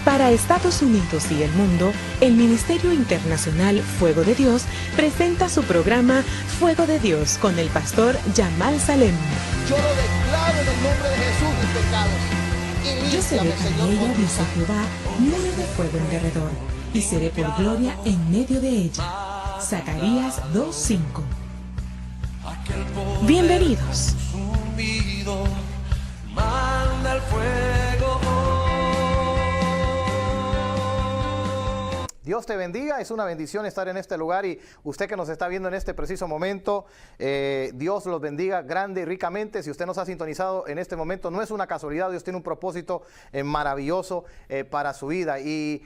Para Estados Unidos y el mundo, el Ministerio Internacional Fuego de Dios presenta su programa Fuego de Dios con el pastor Yamal Salem. Yo lo declaro en el nombre de Jesús mis pecados. Yo seré con ella, dice Jehová, muro de fuego en derredor, y seré por gloria en medio de ella. Zacarías 2:5. Bienvenidos. Manda el fuego. Dios te bendiga, es una bendición estar en este lugar y usted que nos está viendo en este preciso momento, Dios los bendiga grande y ricamente. Si usted nos ha sintonizado en este momento, no es una casualidad, Dios tiene un propósito maravilloso para su vida y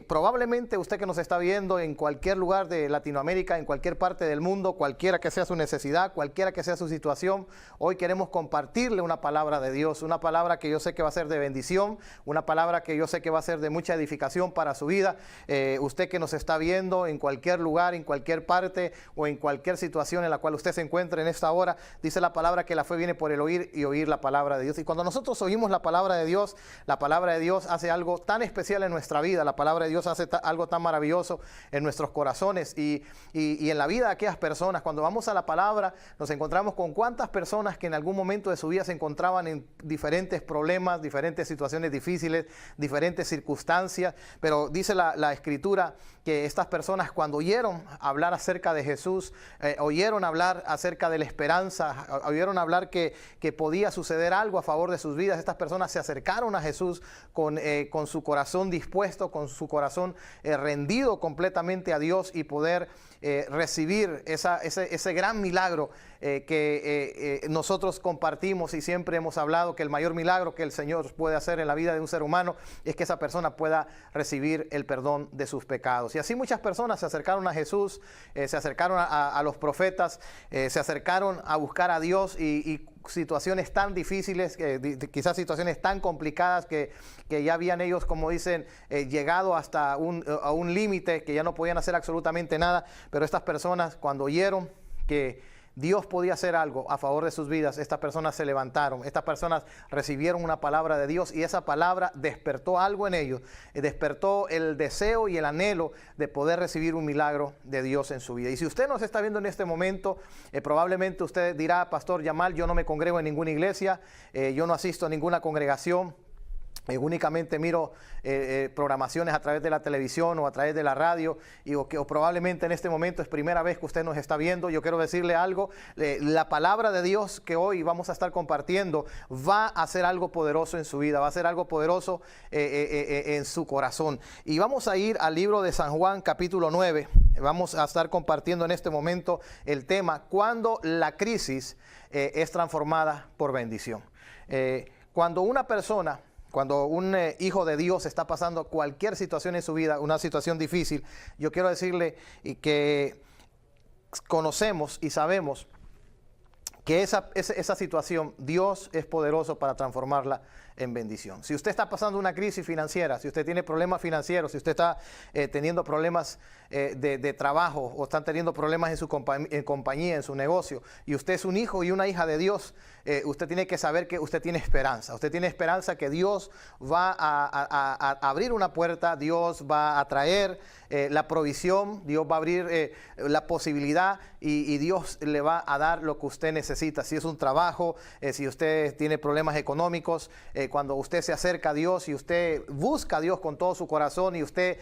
probablemente usted que nos está viendo en cualquier lugar de Latinoamérica, en cualquier parte del mundo, cualquiera que sea su necesidad, cualquiera que sea su situación, hoy queremos compartirle una palabra de Dios, una palabra que yo sé que va a ser de bendición, una palabra que yo sé que va a ser de mucha edificación para su vida. Usted que nos está viendo en cualquier lugar, en cualquier parte o en cualquier situación en la cual usted se encuentre en esta hora, dice la palabra que la fe viene por el oír y oír la palabra de Dios. Y cuando nosotros oímos la palabra de Dios hace algo tan especial en nuestra vida, la palabra de Dios hace algo tan maravilloso en nuestros corazones y en la vida de aquellas personas. Cuando vamos a la palabra nos encontramos con cuántas personas que en algún momento de su vida se encontraban en diferentes problemas, diferentes situaciones difíciles, diferentes circunstancias, pero dice la Escritura que estas personas cuando oyeron hablar acerca de Jesús, oyeron hablar acerca de la esperanza, oyeron hablar que podía suceder algo a favor de sus vidas, estas personas se acercaron a Jesús con su corazón dispuesto, con su corazón rendido completamente a Dios y poder recibir ese gran milagro que nosotros compartimos y siempre hemos hablado que el mayor milagro que el Señor puede hacer en la vida de un ser humano es que esa persona pueda recibir el perdón de sus pecados. Y así muchas personas se acercaron a Jesús, se acercaron a los profetas, se acercaron a buscar a Dios y situaciones tan difíciles, quizás situaciones tan complicadas que ya habían ellos, como dicen, llegado hasta a un límite que ya no podían hacer absolutamente nada, pero estas personas cuando oyeron que Dios podía hacer algo a favor de sus vidas, estas personas se levantaron, estas personas recibieron una palabra de Dios y esa palabra despertó algo en ellos, despertó el deseo y el anhelo de poder recibir un milagro de Dios en su vida. Y si usted nos está viendo en este momento, probablemente usted dirá, Pastor Yamal, yo no me congrego en ninguna iglesia, yo no asisto a ninguna congregación. Únicamente miro programaciones a través de la televisión o a través de la radio o probablemente en este momento es primera vez que usted nos está viendo. Yo quiero decirle algo, la palabra de Dios que hoy vamos a estar compartiendo va a hacer algo poderoso en su vida, va a hacer algo poderoso en su corazón. Y vamos a ir al libro de San Juan capítulo 9, vamos a estar compartiendo en este momento el tema, cuando la crisis es transformada por bendición. Cuando una persona... Cuando un hijo de Dios está pasando cualquier situación en su vida, una situación difícil, yo quiero decirle que conocemos y sabemos que esa situación, Dios es poderoso para transformarla en bendición. Si usted está pasando una crisis financiera, si usted tiene problemas financieros, si usted está teniendo problemas de trabajo o están teniendo problemas en su compañía, en su negocio, y usted es un hijo y una hija de Dios, usted tiene que saber que usted tiene esperanza. Usted tiene esperanza que Dios va a abrir una puerta, Dios va a traer la provisión, Dios va a abrir la posibilidad y Dios le va a dar lo que usted necesita. Si es un trabajo, si usted tiene problemas económicos, cuando usted se acerca a Dios y usted busca a Dios con todo su corazón y usted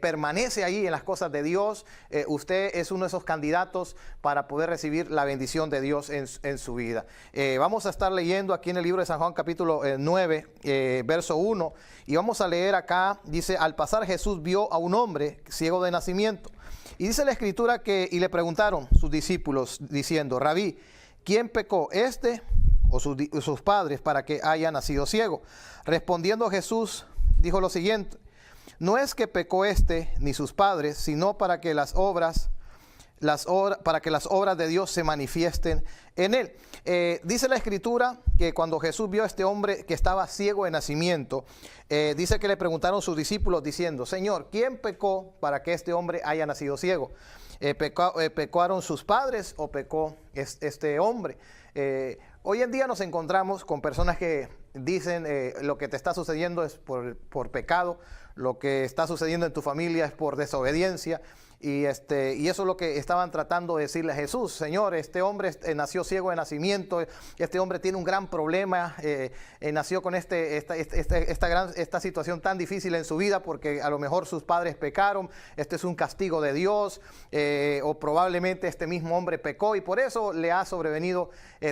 permanece ahí en las cosas de Dios, usted es uno de esos candidatos para poder recibir la bendición de Dios en su vida. Vamos a estar leyendo aquí en el libro de San Juan capítulo 9, verso 1, y vamos a leer acá, dice, al pasar Jesús vio a un hombre ciego de nacimiento. Y dice la Escritura y le preguntaron sus discípulos diciendo, Rabí, ¿quién pecó, este o sus padres, para que haya nacido ciego? Respondiendo Jesús dijo lo siguiente, no es que pecó este ni sus padres, sino para que las obras de Dios se manifiesten en él. Dice la Escritura que cuando Jesús vio a este hombre que estaba ciego de nacimiento, dice que le preguntaron sus discípulos diciendo, Señor, ¿quién pecó para que este hombre haya nacido ciego? ¿Pecaron sus padres o pecó este hombre? Hoy en día nos encontramos con personas que dicen lo que te está sucediendo es por pecado, lo que está sucediendo en tu familia es por desobediencia. Y eso es lo que estaban tratando de decirle a Jesús. Señor, este hombre nació ciego de nacimiento, este hombre tiene un gran problema, nació con esta situación tan difícil en su vida porque a lo mejor sus padres pecaron, este es un castigo de Dios, o probablemente este mismo hombre pecó y por eso le ha sobrevenido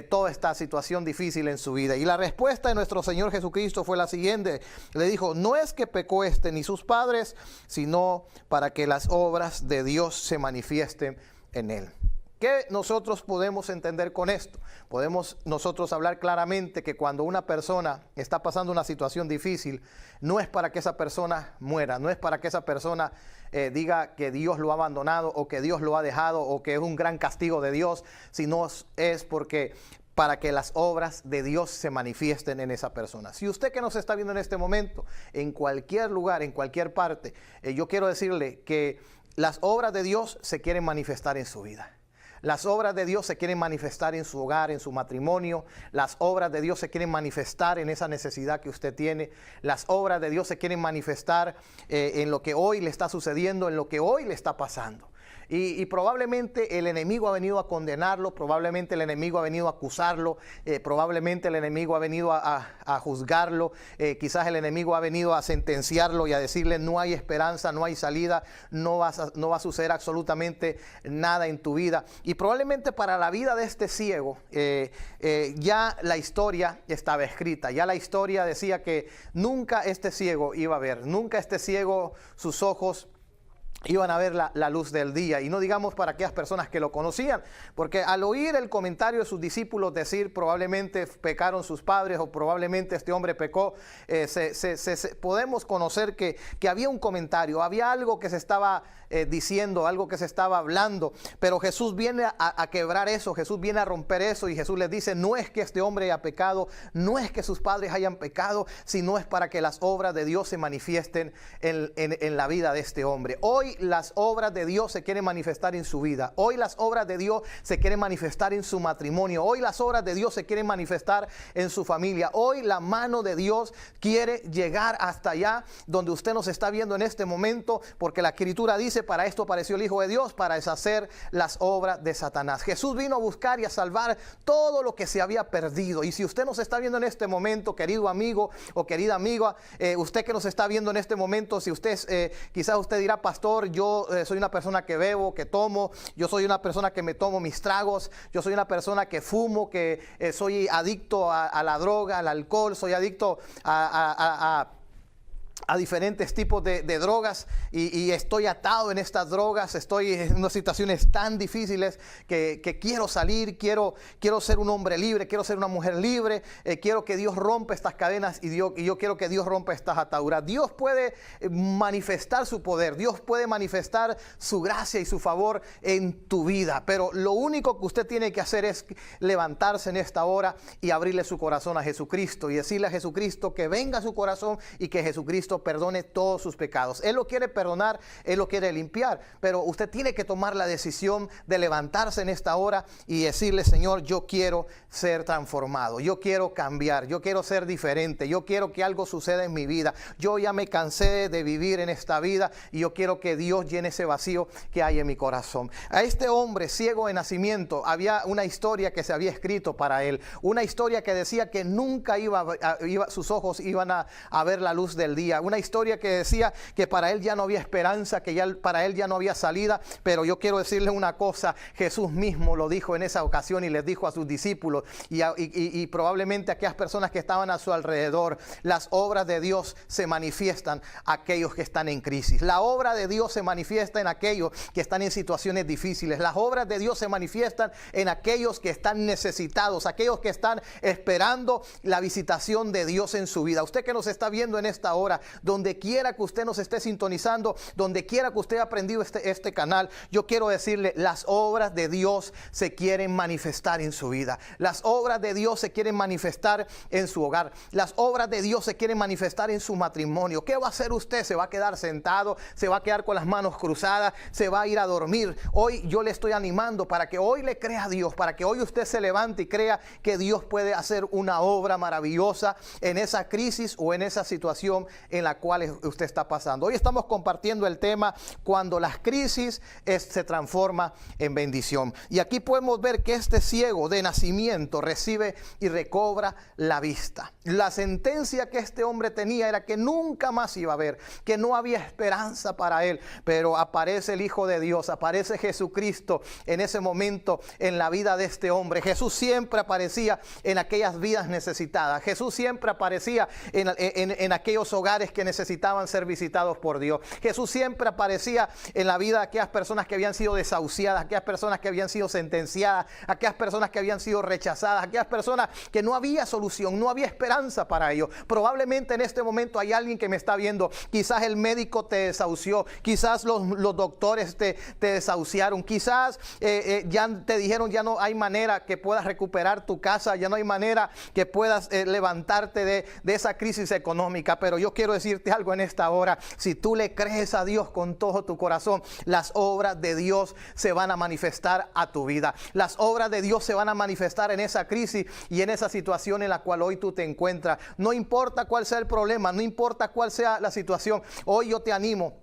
toda esta situación difícil en su vida. Y la respuesta de nuestro Señor Jesucristo fue la siguiente, le dijo, no es que pecó ni sus padres, sino para que las obras de Dios se manifiesten en él. ¿Qué nosotros podemos entender con esto? Podemos nosotros hablar claramente que cuando una persona está pasando una situación difícil, no es para que esa persona muera, no es para que esa persona diga que Dios lo ha abandonado o que Dios lo ha dejado o que es un gran castigo de Dios, sino es porque para que las obras de Dios se manifiesten en esa persona. Si usted que nos está viendo en este momento, en cualquier lugar, en cualquier parte, yo quiero decirle que las obras de Dios se quieren manifestar en su vida. Las obras de Dios se quieren manifestar en su hogar, en su matrimonio. Las obras de Dios se quieren manifestar en esa necesidad que usted tiene. Las obras de Dios se quieren manifestar en lo que hoy le está sucediendo, en lo que hoy le está pasando. Y probablemente el enemigo ha venido a condenarlo, probablemente el enemigo ha venido a acusarlo, probablemente el enemigo ha venido a juzgarlo, quizás el enemigo ha venido a sentenciarlo y a decirle no hay esperanza, no hay salida, no va a suceder absolutamente nada en tu vida. Y probablemente para la vida de este ciego ya la historia estaba escrita, ya la historia decía que nunca este ciego iba a ver, nunca este ciego sus ojos iban a ver la luz del día. Y no digamos para aquellas personas que lo conocían, porque al oír el comentario de sus discípulos decir probablemente pecaron sus padres o probablemente este hombre pecó, podemos conocer que había un comentario, había algo que se estaba diciendo, algo que se estaba hablando, pero Jesús viene a quebrar eso, Jesús viene a romper eso y Jesús les dice, no es que este hombre haya pecado, no es que sus padres hayan pecado, sino es para que las obras de Dios se manifiesten en la vida de este hombre. Hoy las obras de Dios se quieren manifestar en su vida, hoy las obras de Dios se quieren manifestar en su matrimonio, hoy las obras de Dios se quieren manifestar en su familia, hoy la mano de Dios quiere llegar hasta allá donde usted nos está viendo en este momento, porque la Escritura dice, para esto apareció el Hijo de Dios, para deshacer las obras de Satanás. Jesús vino a buscar y a salvar todo lo que se había perdido. Y si usted nos está viendo en este momento, querido amigo o querida amiga, usted que nos está viendo en este momento, si usted, quizás usted dirá, pastor, yo soy una persona que bebo, que tomo, yo soy una persona que me tomo mis tragos, yo soy una persona que fumo, que soy adicto a la droga, al alcohol, soy adicto a diferentes tipos de drogas y estoy atado en estas drogas, estoy en unas situaciones tan difíciles que quiero salir, quiero ser un hombre libre, quiero ser una mujer libre, quiero que Dios rompa estas cadenas y yo quiero que Dios rompa estas ataduras. Dios puede manifestar su poder, Dios puede manifestar su gracia y su favor en tu vida, pero lo único que usted tiene que hacer es levantarse en esta hora y abrirle su corazón a Jesucristo y decirle a Jesucristo que venga a su corazón y que Jesucristo perdone todos sus pecados. Él lo quiere perdonar, Él lo quiere limpiar, pero usted tiene que tomar la decisión de levantarse en esta hora y decirle, Señor, yo quiero ser transformado, yo quiero cambiar, yo quiero ser diferente, yo quiero que algo suceda en mi vida, yo ya me cansé de vivir en esta vida y yo quiero que Dios llene ese vacío que hay en mi corazón. A este hombre ciego de nacimiento había una historia que se había escrito para él, una historia que decía que nunca sus ojos iban a ver la luz del día, una historia que decía que para él ya no había esperanza, para él ya no había salida, pero yo quiero decirle una cosa, Jesús mismo lo dijo en esa ocasión y les dijo a sus discípulos y probablemente a aquellas personas que estaban a su alrededor, las obras de Dios se manifiestan a aquellos que están en crisis, la obra de Dios se manifiesta en aquellos que están en situaciones difíciles, las obras de Dios se manifiestan en aquellos que están necesitados, aquellos que están esperando la visitación de Dios en su vida. Usted que nos está viendo en esta hora, donde quiera que usted nos esté sintonizando, donde quiera que usted haya aprendido este canal, yo quiero decirle, las obras de Dios se quieren manifestar en su vida. Las obras de Dios se quieren manifestar en su hogar. Las obras de Dios se quieren manifestar en su matrimonio. ¿Qué va a hacer usted? ¿Se va a quedar sentado? ¿Se va a quedar con las manos cruzadas? ¿Se va a ir a dormir? Hoy yo le estoy animando para que hoy le crea a Dios, para que hoy usted se levante y crea que Dios puede hacer una obra maravillosa en esa crisis o en esa situación en la cual usted está pasando. Hoy estamos compartiendo el tema cuando las crisis se transforma en bendición. Y aquí podemos ver que este ciego de nacimiento recibe y recobra la vista. La sentencia que este hombre tenía era que nunca más iba a ver, que no había esperanza para él, pero aparece el Hijo de Dios, aparece Jesucristo en ese momento en la vida de este hombre. Jesús siempre aparecía en aquellas vidas necesitadas. Jesús siempre aparecía en aquellos hogares que necesitaban ser visitados por Dios. Jesús siempre aparecía en la vida de aquellas personas que habían sido desahuciadas, aquellas personas que habían sido sentenciadas, aquellas personas que habían sido rechazadas, aquellas personas que no había solución, no había esperanza para ellos. Probablemente en este momento hay alguien que me está viendo. Quizás el médico te desahució, quizás los doctores te desahuciaron, quizás ya te dijeron ya no hay manera que puedas recuperar tu casa, ya no hay manera que puedas levantarte de esa crisis económica. Pero yo quiero decirte algo en esta hora: si tú le crees a Dios con todo tu corazón, las obras de Dios se van a manifestar a tu vida. Las obras de Dios se van a manifestar en esa crisis y en esa situación en la cual hoy tú te encuentras. No importa cuál sea el problema, no importa cuál sea la situación, hoy yo te animo,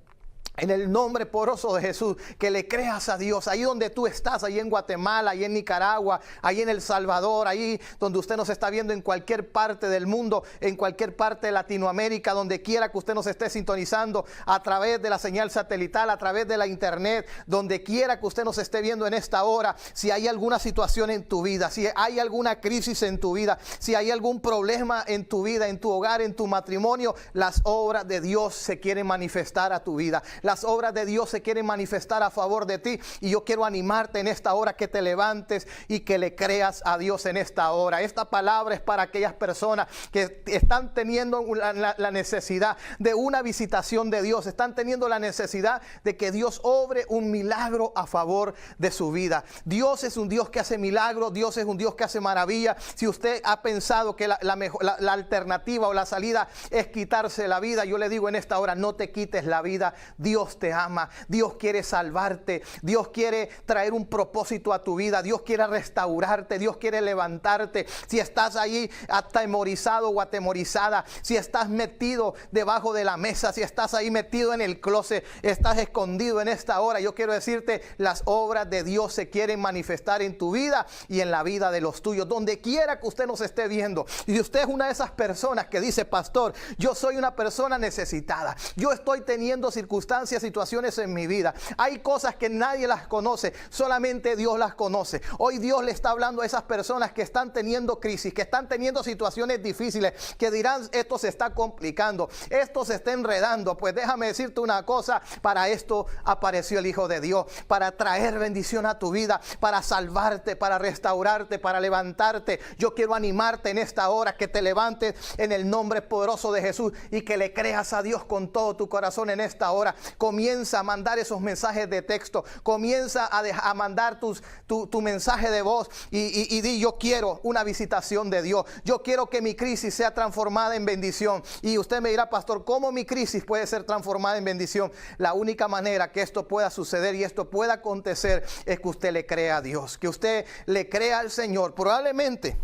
en el nombre poderoso de Jesús, que le creas a Dios. Ahí donde tú estás, ahí en Guatemala, ahí en Nicaragua, ahí en El Salvador, ahí donde usted nos está viendo, en cualquier parte del mundo, en cualquier parte de Latinoamérica, donde quiera que usted nos esté sintonizando a través de la señal satelital, a través de la internet, donde quiera que usted nos esté viendo en esta hora. Si hay alguna situación en tu vida, si hay alguna crisis en tu vida, si hay algún problema en tu vida, en tu hogar, en tu matrimonio, las obras de Dios se quieren manifestar a tu vida. Las obras de Dios se quieren manifestar a favor de ti. Y yo quiero animarte en esta hora que te levantes y que le creas a Dios en esta hora. Esta palabra es para aquellas personas que están teniendo la necesidad de una visitación de Dios. Están teniendo la necesidad de que Dios obre un milagro a favor de su vida. Dios es un Dios que hace milagros. Dios es un Dios que hace maravilla. Si usted ha pensado que la alternativa o la salida es quitarse la vida, yo le digo en esta hora: no te quites la vida. Dios te ama, Dios quiere salvarte, Dios quiere traer un propósito a tu vida, Dios quiere restaurarte, Dios quiere levantarte. Si estás ahí atemorizado o atemorizada, si estás metido debajo de la mesa, si estás ahí metido en el closet, estás escondido en esta hora, yo quiero decirte, las obras de Dios se quieren manifestar en tu vida y en la vida de los tuyos, donde quiera que usted nos esté viendo. Y usted es una de esas personas que dice: pastor, yo soy una persona necesitada, yo estoy teniendo circunstancias, situaciones en mi vida, hay cosas que nadie las conoce, solamente Dios las conoce. Hoy Dios le está hablando a esas personas que están teniendo crisis, que están teniendo situaciones difíciles, que dirán: esto se está complicando, esto se está enredando. Pues déjame decirte una cosa: para esto apareció el Hijo de Dios, para traer bendición a tu vida, para salvarte, para restaurarte, para levantarte. Yo quiero animarte en esta hora que te levantes en el nombre poderoso de Jesús y que le creas a Dios con todo tu corazón en esta hora. Comienza a mandar esos mensajes de texto, comienza a mandar tu mensaje de voz y di: yo quiero una visitación de Dios, yo quiero que mi crisis sea transformada en bendición. Y usted me dirá: pastor, ¿cómo mi crisis puede ser transformada en bendición? La única manera que esto pueda suceder y esto pueda acontecer es que usted le crea a Dios, que usted le crea al Señor. Probablemente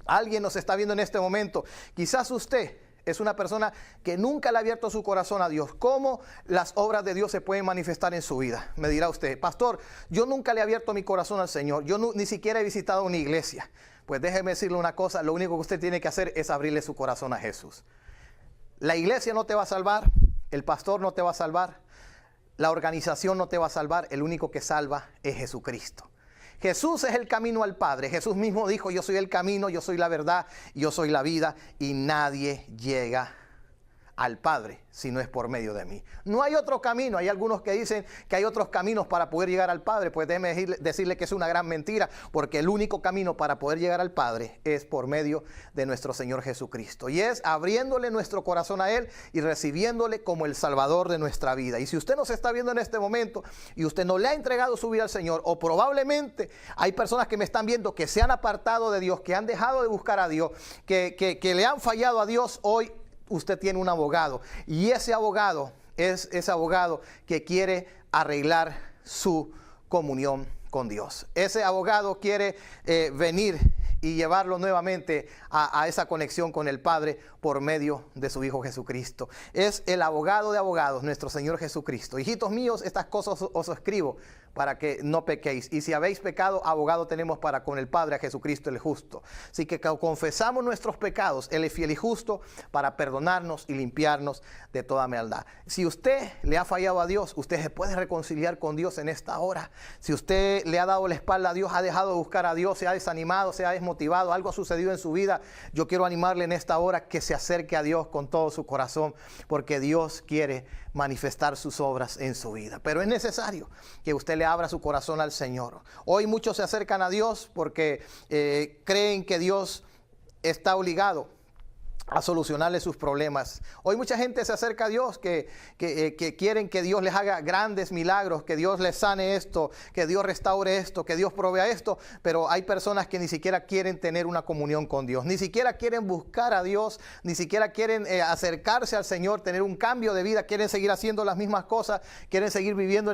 alguien nos está viendo en este momento, quizás usted es una persona que nunca le ha abierto su corazón a Dios. ¿Cómo las obras de Dios se pueden manifestar en su vida? Me dirá usted: pastor, yo nunca le he abierto mi corazón al Señor, yo ni siquiera he visitado una iglesia. Pues déjeme decirle una cosa: lo único que usted tiene que hacer es abrirle su corazón a Jesús. La iglesia no te va a salvar, el pastor no te va a salvar, la organización no te va a salvar. El único que salva es Jesucristo. Jesús es el camino al Padre. Jesús mismo dijo: yo soy el camino, yo soy la verdad, yo soy la vida, y nadie llega al Padre si no es por medio de mí. No hay otro camino. Hay algunos que dicen que hay otros caminos para poder llegar al Padre. Pues déjeme decirle que es una gran mentira, porque el único camino para poder llegar al Padre es por medio de nuestro Señor Jesucristo. Y es abriéndole nuestro corazón a Él y recibiéndole como el Salvador de nuestra vida. Y si usted nos está viendo en este momento y usted no le ha entregado su vida al Señor, o probablemente hay personas que me están viendo que se han apartado de Dios, que han dejado de buscar a Dios, que le han fallado a Dios, hoy usted tiene un abogado, y ese abogado es ese abogado que quiere arreglar su comunión con Dios. Ese abogado quiere venir y llevarlo nuevamente a esa conexión con el Padre por medio de su Hijo Jesucristo. Es el abogado de abogados, nuestro Señor Jesucristo. Hijitos míos, estas cosas os escribo para que no pequéis. Y si habéis pecado, abogado tenemos para con el Padre, a Jesucristo el justo. Así que confesamos nuestros pecados, Él es fiel y justo para perdonarnos y limpiarnos de toda maldad. Si usted le ha fallado a Dios, usted se puede reconciliar con Dios en esta hora. Si usted le ha dado la espalda a Dios, ha dejado de buscar a Dios, se ha desanimado, se ha desmotivado, algo ha sucedido en su vida, yo quiero animarle en esta hora que se acerque a Dios con todo su corazón, porque Dios quiere manifestar sus obras en su vida. Pero es necesario que usted le abra su corazón al Señor. Hoy muchos se acercan a Dios porque creen que Dios está obligado a solucionarle sus problemas. Hoy mucha gente se acerca a Dios que quieren que Dios les haga grandes milagros, que Dios les sane esto, que Dios restaure esto, que Dios provea esto, pero hay personas que ni siquiera quieren tener una comunión con Dios, ni siquiera quieren buscar a Dios, ni siquiera quieren acercarse al Señor, tener un cambio de vida, quieren seguir haciendo las mismas cosas, quieren seguir viviendo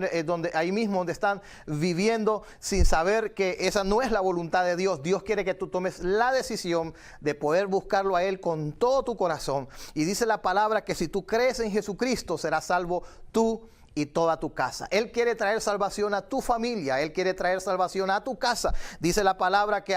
ahí mismo donde están viviendo, sin saber que esa no es la voluntad de Dios. Dios quiere que tú tomes la decisión de poder buscarlo a Él con todo tu corazón. Y dice la palabra que si tú crees en Jesucristo, serás salvo tú y toda tu casa. Él quiere traer salvación a tu familia. Él quiere traer salvación a tu casa. Dice la palabra que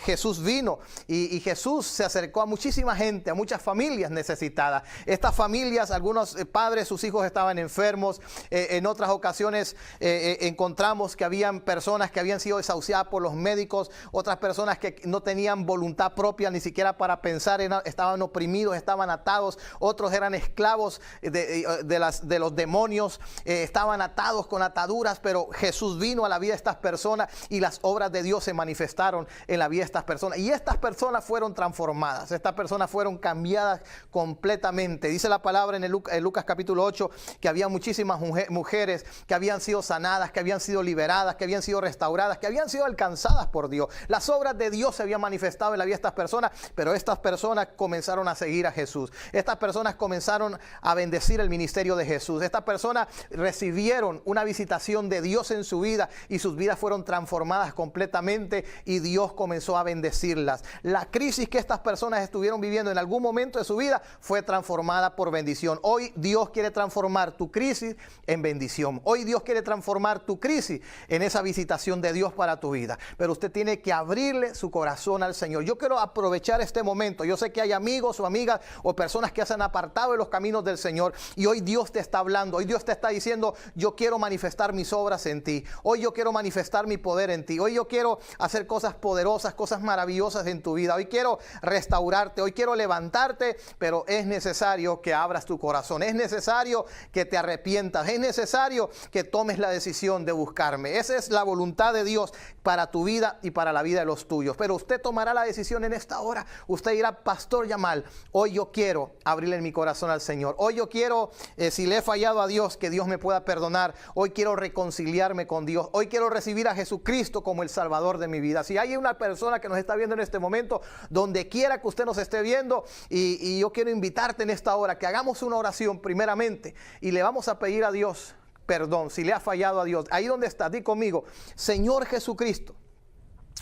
Jesús vino y Jesús se acercó a muchísima gente, a muchas familias necesitadas. Estas familias, algunos padres, sus hijos estaban enfermos. En otras ocasiones encontramos que habían personas que habían sido desahuciadas por los médicos. Otras personas que no tenían voluntad propia ni siquiera para pensar, estaban oprimidos, estaban atados. Otros eran esclavos de los demonios. Estaban atados con ataduras, pero Jesús vino a la vida de estas personas y las obras de Dios se manifestaron en la vida de estas personas. Y estas personas fueron transformadas, estas personas fueron cambiadas completamente. Dice la palabra en Lucas capítulo 8 que había muchísimas mujeres que habían sido sanadas, que habían sido liberadas, que habían sido restauradas, que habían sido alcanzadas por Dios. Las obras de Dios se habían manifestado en la vida de estas personas, pero estas personas comenzaron a seguir a Jesús. Estas personas comenzaron a bendecir el ministerio de Jesús. Estas personas recibieron una visitación de Dios en su vida y sus vidas fueron transformadas completamente y Dios comenzó a bendecirlas. La crisis que estas personas estuvieron viviendo en algún momento de su vida fue transformada por bendición. Hoy Dios quiere transformar tu crisis en bendición. Hoy Dios quiere transformar tu crisis en esa visitación de Dios para tu vida. Pero usted tiene que abrirle su corazón al Señor. Yo quiero aprovechar este momento. Yo sé que hay amigos o amigas o personas que se han apartado de los caminos del Señor y hoy Dios te está hablando. Hoy Dios te está diciendo: yo quiero manifestar mis obras en ti. Hoy yo quiero manifestar mi poder en ti. Hoy yo quiero hacer cosas poderosas, cosas maravillosas en tu vida. Hoy quiero restaurarte, hoy quiero levantarte, pero es necesario que abras tu corazón. Es necesario que te arrepientas. Es necesario que tomes la decisión de buscarme. Esa es la voluntad de Dios para tu vida y para la vida de los tuyos. Pero usted tomará la decisión en esta hora. Usted dirá: Pastor Yamal, hoy yo quiero abrirle mi corazón al Señor. Hoy yo quiero, si le he fallado a Dios, que Dios me pueda perdonar. Hoy quiero reconciliarme con Dios. Hoy quiero recibir a Jesucristo como el Salvador de mi vida. Si hay una persona que nos está viendo en este momento, donde quiera que usted nos esté viendo, y yo quiero invitarte en esta hora que hagamos una oración primeramente y le vamos a pedir a Dios perdón si le ha fallado a Dios. Ahí donde está, di conmigo: Señor Jesucristo,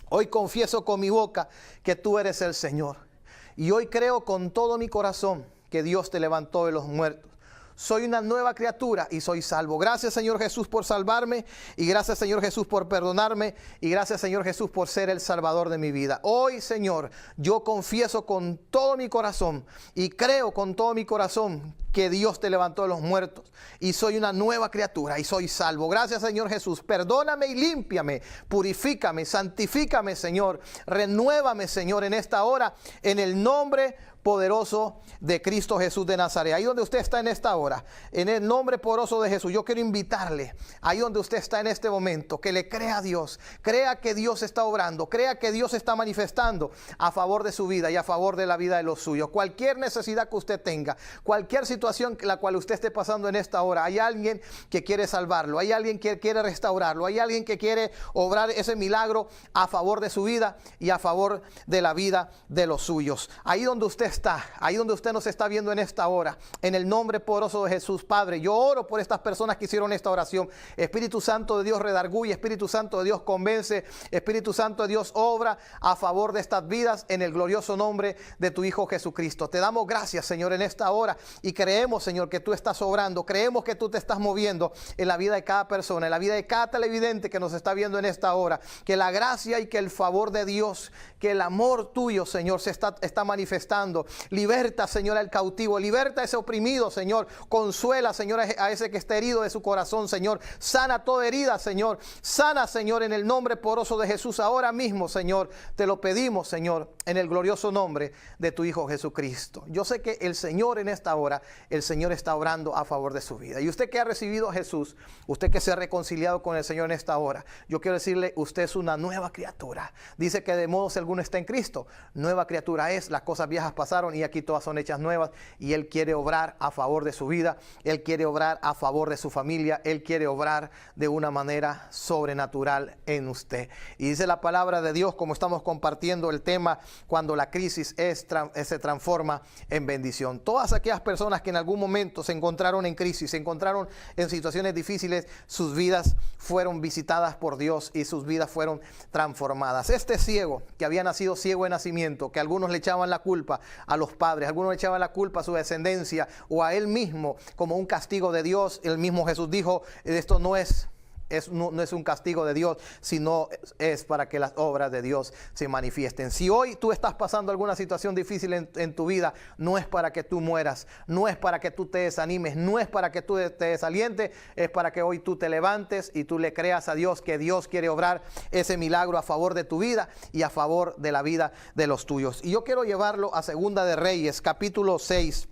hoy confieso con mi boca que tú eres el Señor, y hoy creo con todo mi corazón que Dios te levantó de los muertos. Soy una nueva criatura y soy salvo. Gracias, Señor Jesús, por salvarme, y gracias, Señor Jesús, por perdonarme, y gracias, Señor Jesús, por ser el Salvador de mi vida. Hoy, Señor, yo confieso con todo mi corazón y creo con todo mi corazón que Dios te levantó de los muertos y soy una nueva criatura y soy salvo. Gracias, Señor Jesús. Perdóname y límpiame, purifícame, santifícame, Señor. Renuévame, Señor, en esta hora, en el nombre poderoso de Cristo Jesús de Nazaret. Ahí donde usted está en esta hora, en el nombre poderoso de Jesús, yo quiero invitarle, ahí donde usted está en este momento, que le crea a Dios, crea que Dios está obrando, crea que Dios está manifestando a favor de su vida y a favor de la vida de los suyos. Cualquier necesidad que usted tenga, cualquier situación la cual usted esté pasando en esta hora, hay alguien que quiere salvarlo, hay alguien que quiere restaurarlo, hay alguien que quiere obrar ese milagro a favor de su vida y a favor de la vida de los suyos. Ahí donde usted está, ahí donde usted nos está viendo en esta hora, en el nombre poderoso de Jesús, Padre, yo oro por estas personas que hicieron esta oración. Espíritu Santo de Dios, redarguye, Espíritu Santo de Dios, convence, Espíritu Santo de Dios, obra a favor de estas vidas en el glorioso nombre de tu Hijo Jesucristo. Te damos gracias, Señor, en esta hora, y creemos, Señor, que tú estás obrando, creemos que tú te estás moviendo en la vida de cada persona, en la vida de cada televidente que nos está viendo en esta hora. Que la gracia y que el favor de Dios, que el amor tuyo, Señor, se está manifestando. Liberta, Señor, al cautivo, liberta a ese oprimido, Señor. Consuela, Señor, a ese que está herido de su corazón, Señor. Sana toda herida, Señor. Sana, Señor, en el nombre poderoso de Jesús. Ahora mismo, Señor, te lo pedimos, Señor, en el glorioso nombre de tu Hijo Jesucristo. Yo sé que el Señor en esta hora, el Señor está orando a favor de su vida. Y usted que ha recibido a Jesús, usted que se ha reconciliado con el Señor en esta hora, yo quiero decirle, usted es una nueva criatura. Dice que de modo si alguno está en Cristo, nueva criatura es, las cosas viejas pasaron y aquí todas son hechas nuevas. Y Él quiere obrar a favor de su vida, Él quiere obrar a favor de su familia, Él quiere obrar de una manera sobrenatural en usted. Y dice la palabra de Dios, como estamos compartiendo el tema, cuando la crisis se transforma en bendición. Todas aquellas personas que en algún momento se encontraron en crisis, se encontraron en situaciones difíciles, sus vidas fueron visitadas por Dios y sus vidas fueron transformadas. Este ciego, que había nacido ciego de nacimiento, que algunos le echaban la culpa a los padres, algunos le echaban la culpa a su descendencia o a él mismo como un castigo de Dios, el mismo Jesús dijo, esto no es un castigo de Dios, sino es para que las obras de Dios se manifiesten. Si hoy tú estás pasando alguna situación difícil en tu vida, no es para que tú mueras, no es para que tú te desanimes, no es para que tú te desalientes, es para que hoy tú te levantes y tú le creas a Dios que Dios quiere obrar ese milagro a favor de tu vida y a favor de la vida de los tuyos. Y yo quiero llevarlo a Segunda de Reyes, capítulo 6.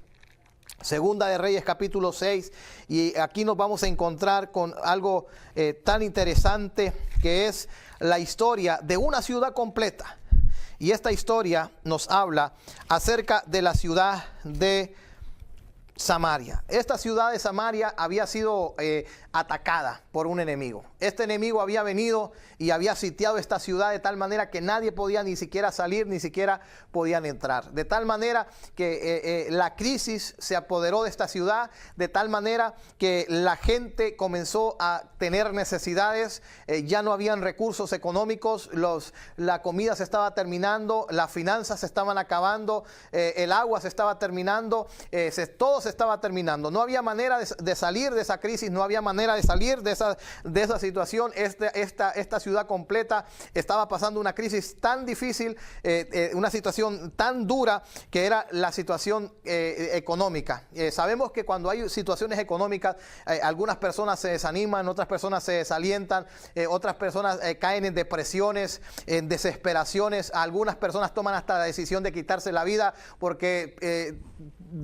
Segunda de Reyes, capítulo 6, y aquí nos vamos a encontrar con algo tan interesante, que es la historia de una ciudad completa. Y esta historia nos habla acerca de la ciudad de Samaria. Esta ciudad de Samaria había sido atacada por un enemigo. Este enemigo había venido y había sitiado esta ciudad de tal manera que nadie podía ni siquiera salir, ni siquiera podían entrar. De tal manera que la crisis se apoderó de esta ciudad, de tal manera que la gente comenzó a tener necesidades, ya no habían recursos económicos, la comida se estaba terminando, las finanzas se estaban acabando, el agua se estaba terminando, todo se estaba terminando. No había manera de salir de esa crisis, no había manera de salir de esa situación. Esta ciudad completa estaba pasando una crisis tan difícil, una situación tan dura, que era la situación económica. Sabemos que cuando hay situaciones económicas, algunas personas se desaniman, otras personas se desalientan, otras personas caen en depresiones, en desesperaciones. Algunas personas toman hasta la decisión de quitarse la vida porque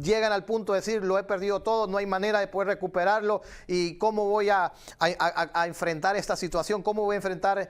llegan al punto de decir, lo he perdido todo, no hay manera de poder recuperarlo, y cómo voy a enfrentar esta situación, cómo voy a enfrentar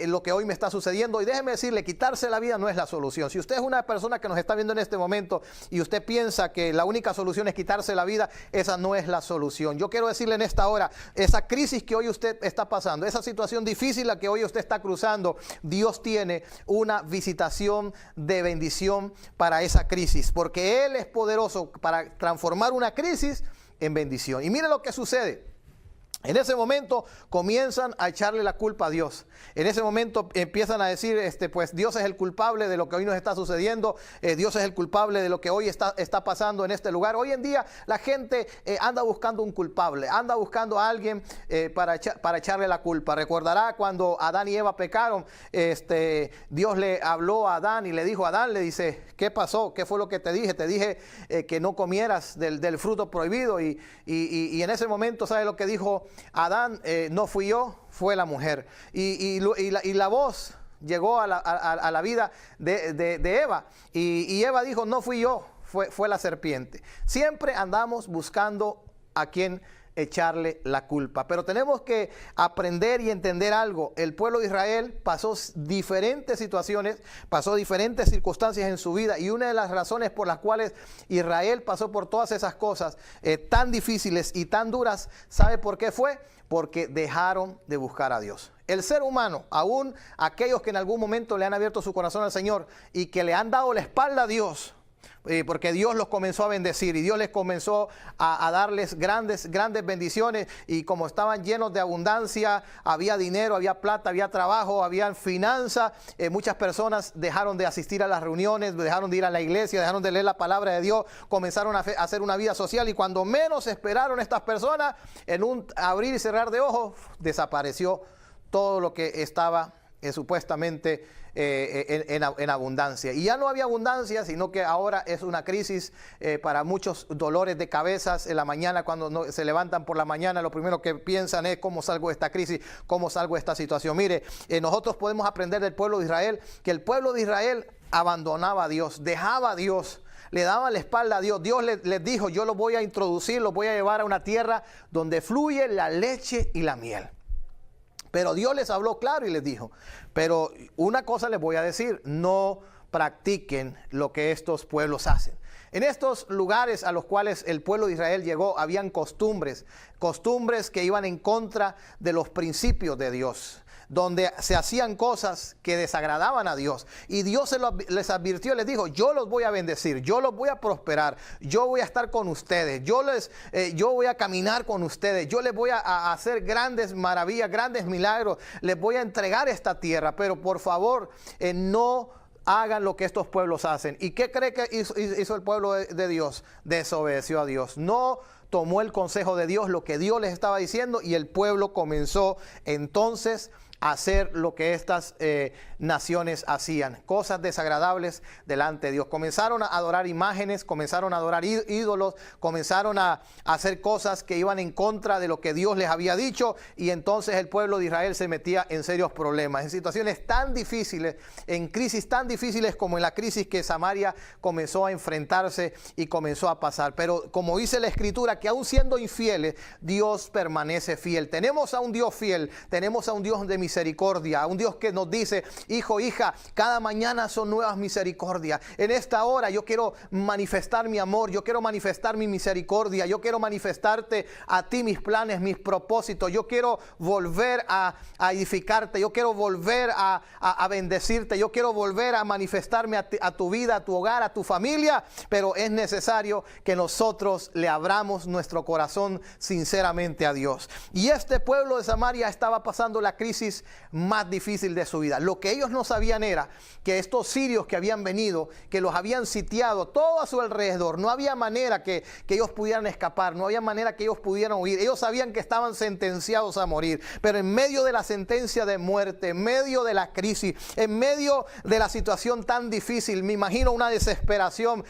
lo que hoy me está sucediendo. Y déjeme decirle, quitarse la vida no es la solución. Si usted es una persona que nos está viendo en este momento y usted piensa que la única solución es quitarse la vida, esa no es la solución. Yo quiero decirle en esta hora, esa crisis que hoy usted está pasando, esa situación difícil la que hoy usted está cruzando, Dios tiene una visitación de bendición para esa crisis, porque Él es poderoso para transformar una crisis en bendición. Y mire lo que sucede. En ese momento comienzan a echarle la culpa a Dios. En ese momento empiezan a decir, pues Dios es el culpable de lo que hoy nos está sucediendo. Dios es el culpable de lo que hoy está pasando en este lugar. Hoy en día la gente anda buscando un culpable, anda buscando a alguien para echarle la culpa. Recordará cuando Adán y Eva pecaron, Dios le habló a Adán y le dijo a Adán, le dice, ¿qué pasó? ¿Qué fue lo que te dije? Te dije que no comieras del fruto prohibido. Y en ese momento, ¿sabe lo que dijo Adán? No fui yo, fue la mujer. Y la voz llegó a la vida de Eva. Y Eva dijo, no fui yo, fue la serpiente. Siempre andamos buscando a quien echarle la culpa. Pero tenemos que aprender y entender algo. El pueblo de Israel pasó diferentes situaciones, pasó diferentes circunstancias en su vida, y una de las razones por las cuales Israel pasó por todas esas cosas tan difíciles y tan duras, ¿sabe por qué fue? Porque dejaron de buscar a Dios. El ser humano, aún aquellos que en algún momento le han abierto su corazón al Señor y que le han dado la espalda a Dios, porque Dios los comenzó a bendecir y Dios les comenzó a darles grandes bendiciones, y como estaban llenos de abundancia, había dinero, había plata, había trabajo, había finanzas, muchas personas dejaron de asistir a las reuniones, dejaron de ir a la iglesia, dejaron de leer la palabra de Dios, comenzaron a hacer una vida social, y cuando menos esperaron estas personas, en un abrir y cerrar de ojos, desapareció todo lo que estaba supuestamente en abundancia. Y ya no había abundancia, sino que ahora es una crisis para muchos, dolores de cabezas en la mañana. Cuando se levantan por la mañana, lo primero que piensan es cómo salgo de esta crisis, cómo salgo de esta situación. Mire, nosotros podemos aprender del pueblo de Israel, que el pueblo de Israel abandonaba a Dios, dejaba a Dios, le daba la espalda a Dios. Dios les dijo, yo los voy a introducir, los voy a llevar a una tierra donde fluye la leche y la miel. Pero Dios les habló claro y les dijo, pero una cosa les voy a decir, no practiquen lo que estos pueblos hacen. En estos lugares a los cuales el pueblo de Israel llegó, habían costumbres que iban en contra de los principios de Dios, donde se hacían cosas que desagradaban a Dios. Y Dios les advirtió, les dijo, yo los voy a bendecir, yo los voy a prosperar, yo voy a estar con ustedes, yo voy a caminar con ustedes, yo les voy a hacer grandes maravillas, grandes milagros, les voy a entregar esta tierra, pero por favor, no hagan lo que estos pueblos hacen. ¿Y qué cree que hizo el pueblo de Dios? Desobedeció a Dios. No tomó el consejo de Dios, lo que Dios les estaba diciendo, y el pueblo comenzó entonces a hacer lo que estas naciones hacían, cosas desagradables delante de Dios. Comenzaron a adorar imágenes, comenzaron a adorar ídolos, comenzaron a hacer cosas que iban en contra de lo que Dios les había dicho, y entonces el pueblo de Israel se metía en serios problemas, en situaciones tan difíciles, en crisis tan difíciles como en la crisis que Samaria comenzó a enfrentarse y comenzó a pasar. Pero como dice la Escritura, que aún siendo infieles, Dios permanece fiel. Tenemos a un Dios fiel, tenemos a un Dios de misericordia, a un Dios que nos dice, hijo, hija, cada mañana son nuevas misericordias. En esta hora yo quiero manifestar mi amor, yo quiero manifestar mi misericordia, yo quiero manifestarte a ti mis planes, mis propósitos, yo quiero volver a edificarte, yo quiero volver a bendecirte, yo quiero volver a manifestarme a tu vida, a tu hogar, a tu familia, pero es necesario que nosotros le abramos nuestro corazón sinceramente a Dios. Y este pueblo de Samaria estaba pasando la crisis más difícil de su vida. Lo que ellos no sabían era que estos sirios que habían venido, que los habían sitiado todo a su alrededor, no había manera que ellos pudieran escapar, no había manera que ellos pudieran huir. Ellos sabían que estaban sentenciados a morir, pero en medio de la sentencia de muerte, en medio de la crisis, en medio de la situación tan difícil, me imagino una desesperación,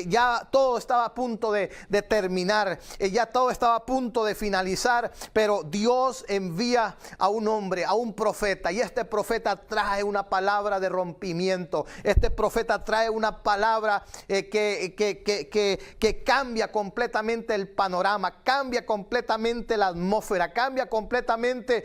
ya todo estaba a punto de terminar, ya todo estaba a punto de finalizar, pero Dios envía a un hombre, a un profeta, y este profeta trae una palabra de rompimiento. Este profeta trae una palabra que cambia completamente el panorama, cambia completamente la atmósfera, cambia completamente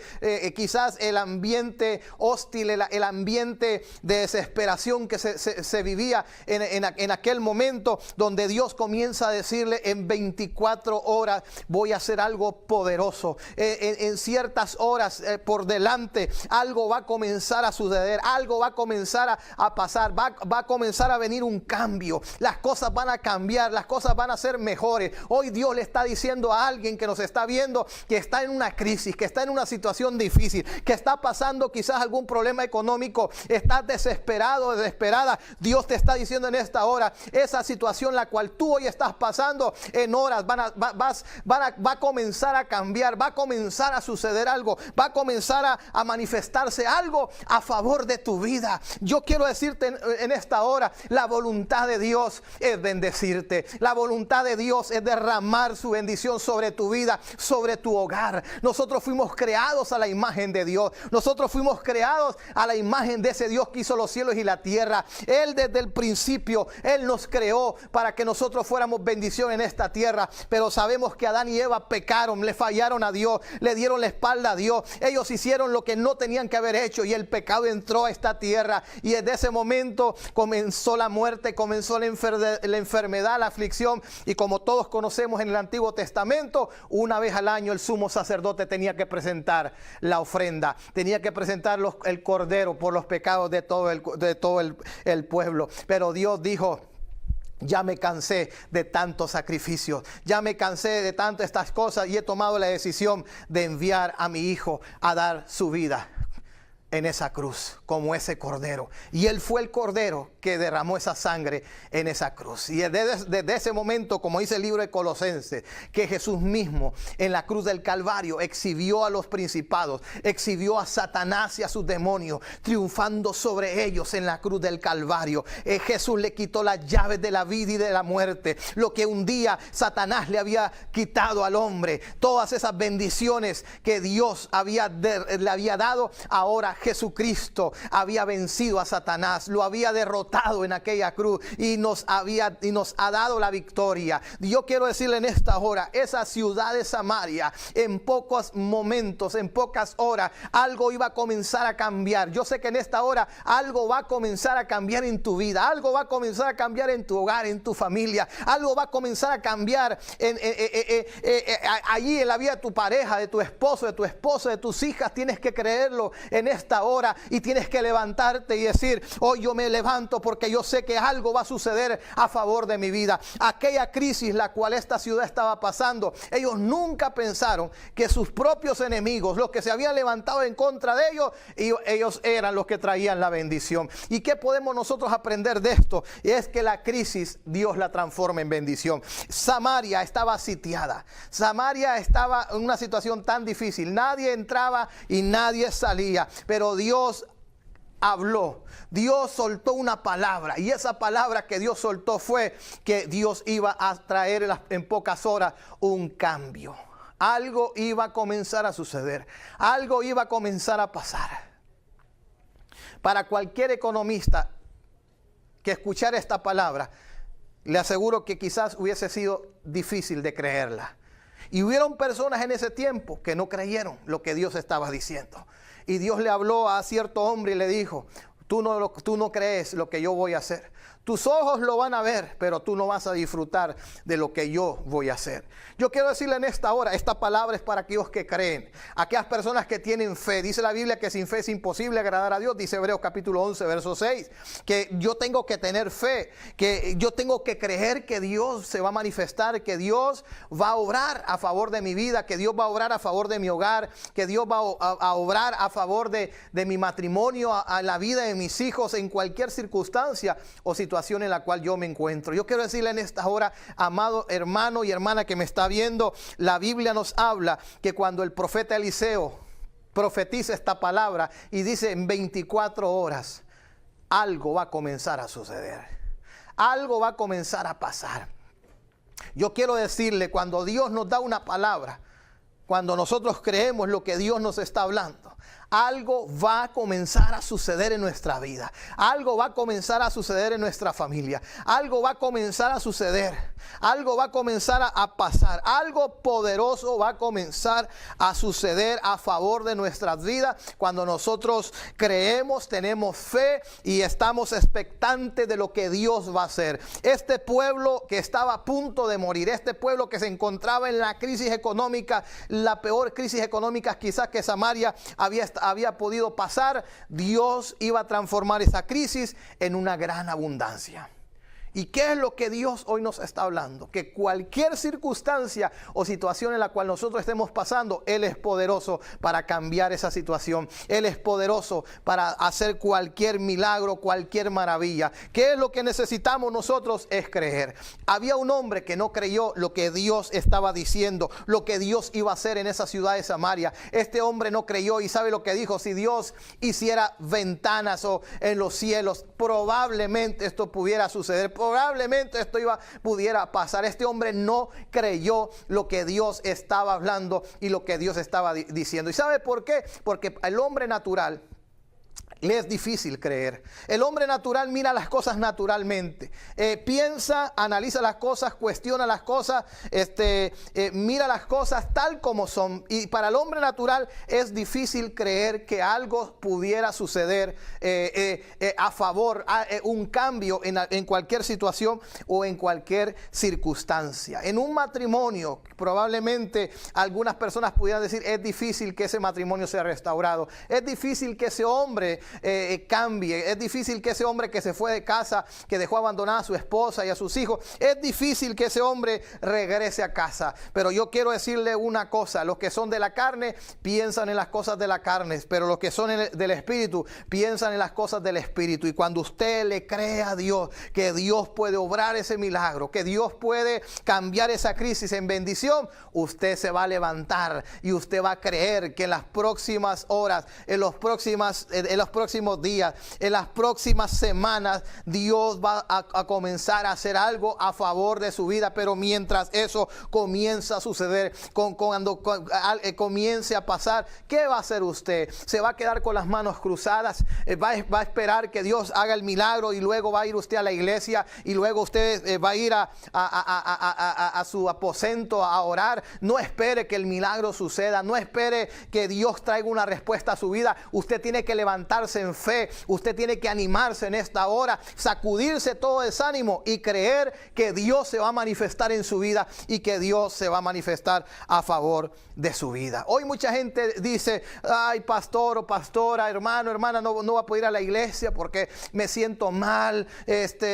quizás el ambiente hostil, el ambiente de desesperación que se vivía en aquel momento, donde Dios comienza a decirle, en 24 horas voy a hacer algo poderoso, en ciertas horas por delante algo va a comenzar a suceder, algo va a comenzar a pasar, va a comenzar a venir un cambio, las cosas van a cambiar, las cosas van a ser mejores. Hoy Dios le está diciendo a alguien que nos está viendo, que está en una crisis, que está en una situación difícil, que está pasando quizás algún problema económico, estás desesperado, desesperada. Dios te está diciendo en esta hora, esa situación la cual tú hoy estás pasando, en horas va a comenzar a cambiar, va a comenzar a suceder algo, va a comenzar a manifestarse algo a favor de tu vida. Yo quiero decirte en esta hora, la voluntad de Dios es bendecirte. La voluntad de Dios es derramar su bendición sobre tu vida, sobre tu hogar. Nosotros fuimos creados a la imagen de Dios. Nosotros fuimos creados a la imagen de ese Dios que hizo los cielos y la tierra. Él desde el principio, Él nos creó para que nosotros fuéramos bendición en esta tierra. Pero sabemos que Adán y Eva pecaron, le fallaron a Dios, le dieron la espalda a Dios. Ellos hicieron lo que no tenían que haber hecho y el pecado entró a esta tierra. Y desde ese momento comenzó la muerte, comenzó la enfermedad, la aflicción. Y como todos conocemos en el Antiguo Testamento, una vez al año el sumo sacerdote tenía que presentar la ofrenda, tenía que presentar el cordero por los pecados de todo el pueblo. Pero Dios dijo: ya me cansé de tantos sacrificios, ya me cansé de tantas estas cosas y he tomado la decisión de enviar a mi hijo a dar su vida en esa cruz, como ese cordero. Y Él fue el cordero que derramó esa sangre en esa cruz. Y desde ese momento, como dice el libro de Colosenses, que Jesús mismo en la cruz del Calvario exhibió a los principados, exhibió a Satanás y a sus demonios, triunfando sobre ellos en la cruz del Calvario. Jesús le quitó las llaves de la vida y de la muerte. Lo que un día Satanás le había quitado al hombre, todas esas bendiciones que Dios le había dado, ahora Jesucristo había vencido a Satanás, lo había derrotado en aquella cruz y nos ha dado la victoria. Yo quiero decirle en esta hora, esa ciudad de Samaria, en pocos momentos, en pocas horas, algo iba a comenzar a cambiar. Yo sé que en esta hora algo va a comenzar a cambiar en tu vida, algo va a comenzar a cambiar en tu hogar, en tu familia, algo va a comenzar a cambiar allí en la vida de tu pareja, de tu esposo, de tu esposa, de tus hijas. Tienes que creerlo en esta hora y tienes que levantarte y decir: hoy yo me levanto porque yo sé que algo va a suceder a favor de mi vida. Aquella crisis la cual esta ciudad estaba pasando, ellos nunca pensaron que sus propios enemigos, los que se habían levantado en contra de ellos eran los que traían la bendición. ¿Y qué podemos nosotros aprender de esto? Y es que la crisis Dios la transforma en bendición. Samaria estaba sitiada, Samaria estaba en una situación tan difícil, nadie entraba y nadie salía. Pero Dios habló, Dios soltó una palabra, y esa palabra que Dios soltó fue que Dios iba a traer en pocas horas un cambio. Algo iba a comenzar a suceder, algo iba a comenzar a pasar. Para cualquier economista que escuchara esta palabra, le aseguro que quizás hubiese sido difícil de creerla. Y hubieron personas en ese tiempo que no creyeron lo que Dios estaba diciendo. Y Dios le habló a cierto hombre y le dijo: tú no crees lo que yo voy a hacer. Tus ojos lo van a ver, pero tú no vas a disfrutar de lo que yo voy a hacer. Yo quiero decirle en esta hora, esta palabra es para aquellos que creen, aquellas personas que tienen fe. Dice la Biblia que sin fe es imposible agradar a Dios. Dice Hebreos capítulo 11, verso 6, que yo tengo que tener fe, que yo tengo que creer que Dios se va a manifestar, que Dios va a obrar a favor de mi vida, que Dios va a obrar a favor de mi hogar, que Dios va a obrar a favor de mi matrimonio, a la vida de mis hijos, en cualquier circunstancia o situación en la cual yo me encuentro. Yo quiero decirle en esta hora, amado hermano y hermana que me está viendo, la Biblia nos habla que cuando el profeta Eliseo profetiza esta palabra y dice: en 24 horas algo va a comenzar a suceder, algo va a comenzar a pasar. Yo quiero decirle, cuando Dios nos da una palabra, cuando nosotros creemos lo que Dios nos está hablando, algo va a comenzar a suceder en nuestra vida, algo va a comenzar a suceder en nuestra familia, algo va a comenzar a suceder, algo va a comenzar a pasar, algo poderoso va a comenzar a suceder a favor de nuestras vidas cuando nosotros creemos, tenemos fe y estamos expectantes de lo que Dios va a hacer. Este pueblo que estaba a punto de morir, este pueblo que se encontraba en la crisis económica, la peor crisis económica quizás que Samaria había podido pasar, Dios iba a transformar esa crisis en una gran abundancia. ¿Y qué es lo que Dios hoy nos está hablando? Que cualquier circunstancia o situación en la cual nosotros estemos pasando, Él es poderoso para cambiar esa situación. Él es poderoso para hacer cualquier milagro, cualquier maravilla. ¿Qué es lo que necesitamos nosotros? Es creer. Había un hombre que no creyó lo que Dios estaba diciendo, lo que Dios iba a hacer en esa ciudad de Samaria. Este hombre no creyó y ¿sabe lo que dijo? Si Dios hiciera ventanas o en los cielos, probablemente esto pudiera suceder. Probablemente esto pudiera pasar. Este hombre no creyó lo que Dios estaba hablando y lo que Dios estaba diciendo. ¿Y sabe por qué? Porque el hombre natural le es difícil creer. El hombre natural mira las cosas naturalmente. Piensa, analiza las cosas, cuestiona las cosas, mira las cosas tal como son. Y para el hombre natural es difícil creer que algo pudiera suceder a favor, un cambio en cualquier situación o en cualquier circunstancia. En un matrimonio, probablemente algunas personas pudieran decir, es difícil que ese matrimonio sea restaurado. Es difícil que ese hombre cambie. Es difícil que ese hombre que se fue de casa, que dejó abandonada a su esposa y a sus hijos, es difícil que ese hombre regrese a casa. Pero yo quiero decirle una cosa: los que son de la carne piensan en las cosas de la carne, pero los que son del espíritu piensan en las cosas del espíritu. Y cuando usted le cree a Dios que Dios puede obrar ese milagro, que Dios puede cambiar esa crisis en bendición, usted se va a levantar y usted va a creer que en las próximas horas, en los próximos días, en las próximas semanas, Dios va a comenzar a hacer algo a favor de su vida. Pero mientras eso comienza a suceder, cuando comience a pasar, ¿qué va a hacer usted? ¿Se va a quedar con las manos cruzadas? ¿Va a esperar que Dios haga el milagro y luego va a ir usted a la iglesia y luego usted va a ir a su aposento a orar? No espere que el milagro suceda, no espere que Dios traiga una respuesta a su vida. Usted tiene que levantarse en fe, usted tiene que animarse en esta hora, sacudirse todo desánimo y creer que Dios se va a manifestar en su vida y que Dios se va a manifestar a favor de su vida. Hoy mucha gente dice, ay, pastor o pastora, hermano, hermana, no voy a poder ir a la iglesia porque me siento mal,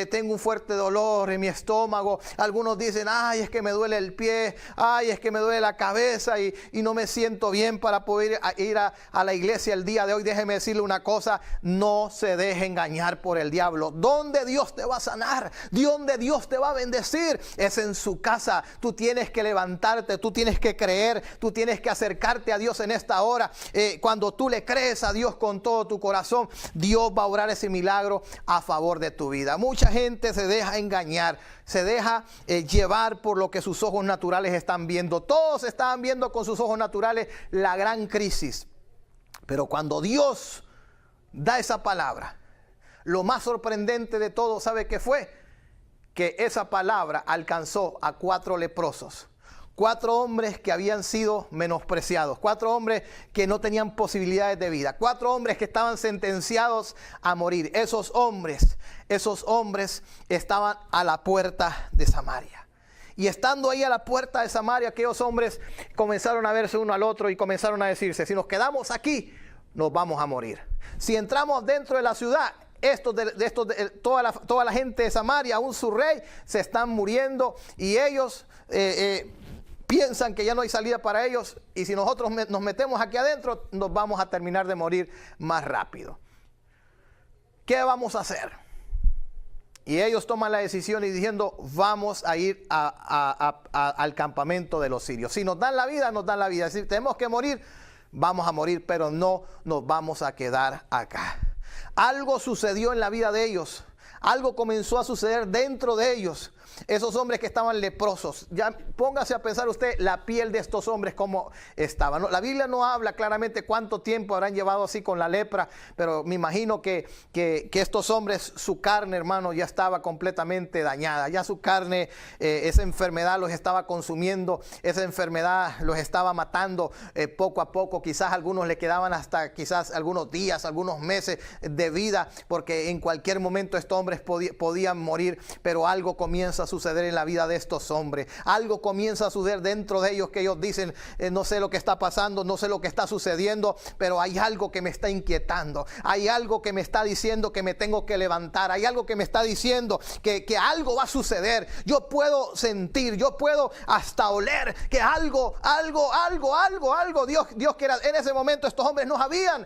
tengo un fuerte dolor en mi estómago. Algunos dicen, ay, es que me duele el pie, ay, es que me duele la cabeza y no me siento bien para poder ir a la iglesia el día de hoy. Déjeme decirle una cosa: no se deje engañar por el diablo. Donde Dios te va a sanar, donde Dios te va a bendecir, es en su casa. Tú tienes que levantarte, tú tienes que creer, tú tienes que acercarte a Dios en esta hora. Cuando tú le crees a Dios con todo tu corazón, Dios va a obrar ese milagro a favor de tu vida. Mucha gente se deja engañar, se deja llevar por lo que sus ojos naturales están viendo. Todos estaban viendo con sus ojos naturales la gran crisis. Pero cuando Dios da esa palabra, lo más sorprendente de todo, ¿sabe qué fue? Que esa palabra alcanzó a 4 leprosos. 4 hombres que habían sido menospreciados, 4 hombres que no tenían posibilidades de vida, 4 hombres que estaban sentenciados a morir. Esos hombres estaban a la puerta de Samaria. Y estando ahí a la puerta de Samaria, aquellos hombres comenzaron a verse uno al otro y comenzaron a decirse, si nos quedamos aquí, nos vamos a morir. Si entramos dentro de la ciudad, toda la gente de Samaria, aún su rey, se están muriendo y ellos piensan que ya no hay salida para ellos, y si nosotros nos metemos aquí adentro, nos vamos a terminar de morir más rápido. ¿Qué vamos a hacer? Y ellos toman la decisión y diciendo, vamos a ir al campamento de los sirios. Si nos dan la vida, nos dan la vida. Si tenemos que morir, vamos a morir, pero no nos vamos a quedar acá. Algo sucedió en la vida de ellos. Algo comenzó a suceder dentro de ellos. Esos hombres que estaban leprosos, ya póngase a pensar usted la piel de estos hombres cómo estaba, ¿no? La Biblia no habla claramente cuánto tiempo habrán llevado así con la lepra, pero me imagino que estos hombres, su carne, hermano, ya estaba completamente dañada. Ya su carne, esa enfermedad los estaba consumiendo, esa enfermedad los estaba matando poco a poco. Quizás a algunos le quedaban hasta quizás algunos días, algunos meses de vida, porque en cualquier momento estos hombres podían morir, pero algo comienza comienza a suceder en la vida de estos hombres. Algo comienza a suceder dentro de ellos que ellos dicen, no sé lo que está pasando, no sé lo que está sucediendo, pero hay algo que me está inquietando. Hay algo que me está diciendo que me tengo que levantar. Hay algo que me está diciendo que algo va a suceder. Yo puedo sentir, yo puedo hasta oler que algo, Dios quiera. En ese momento estos hombres no sabían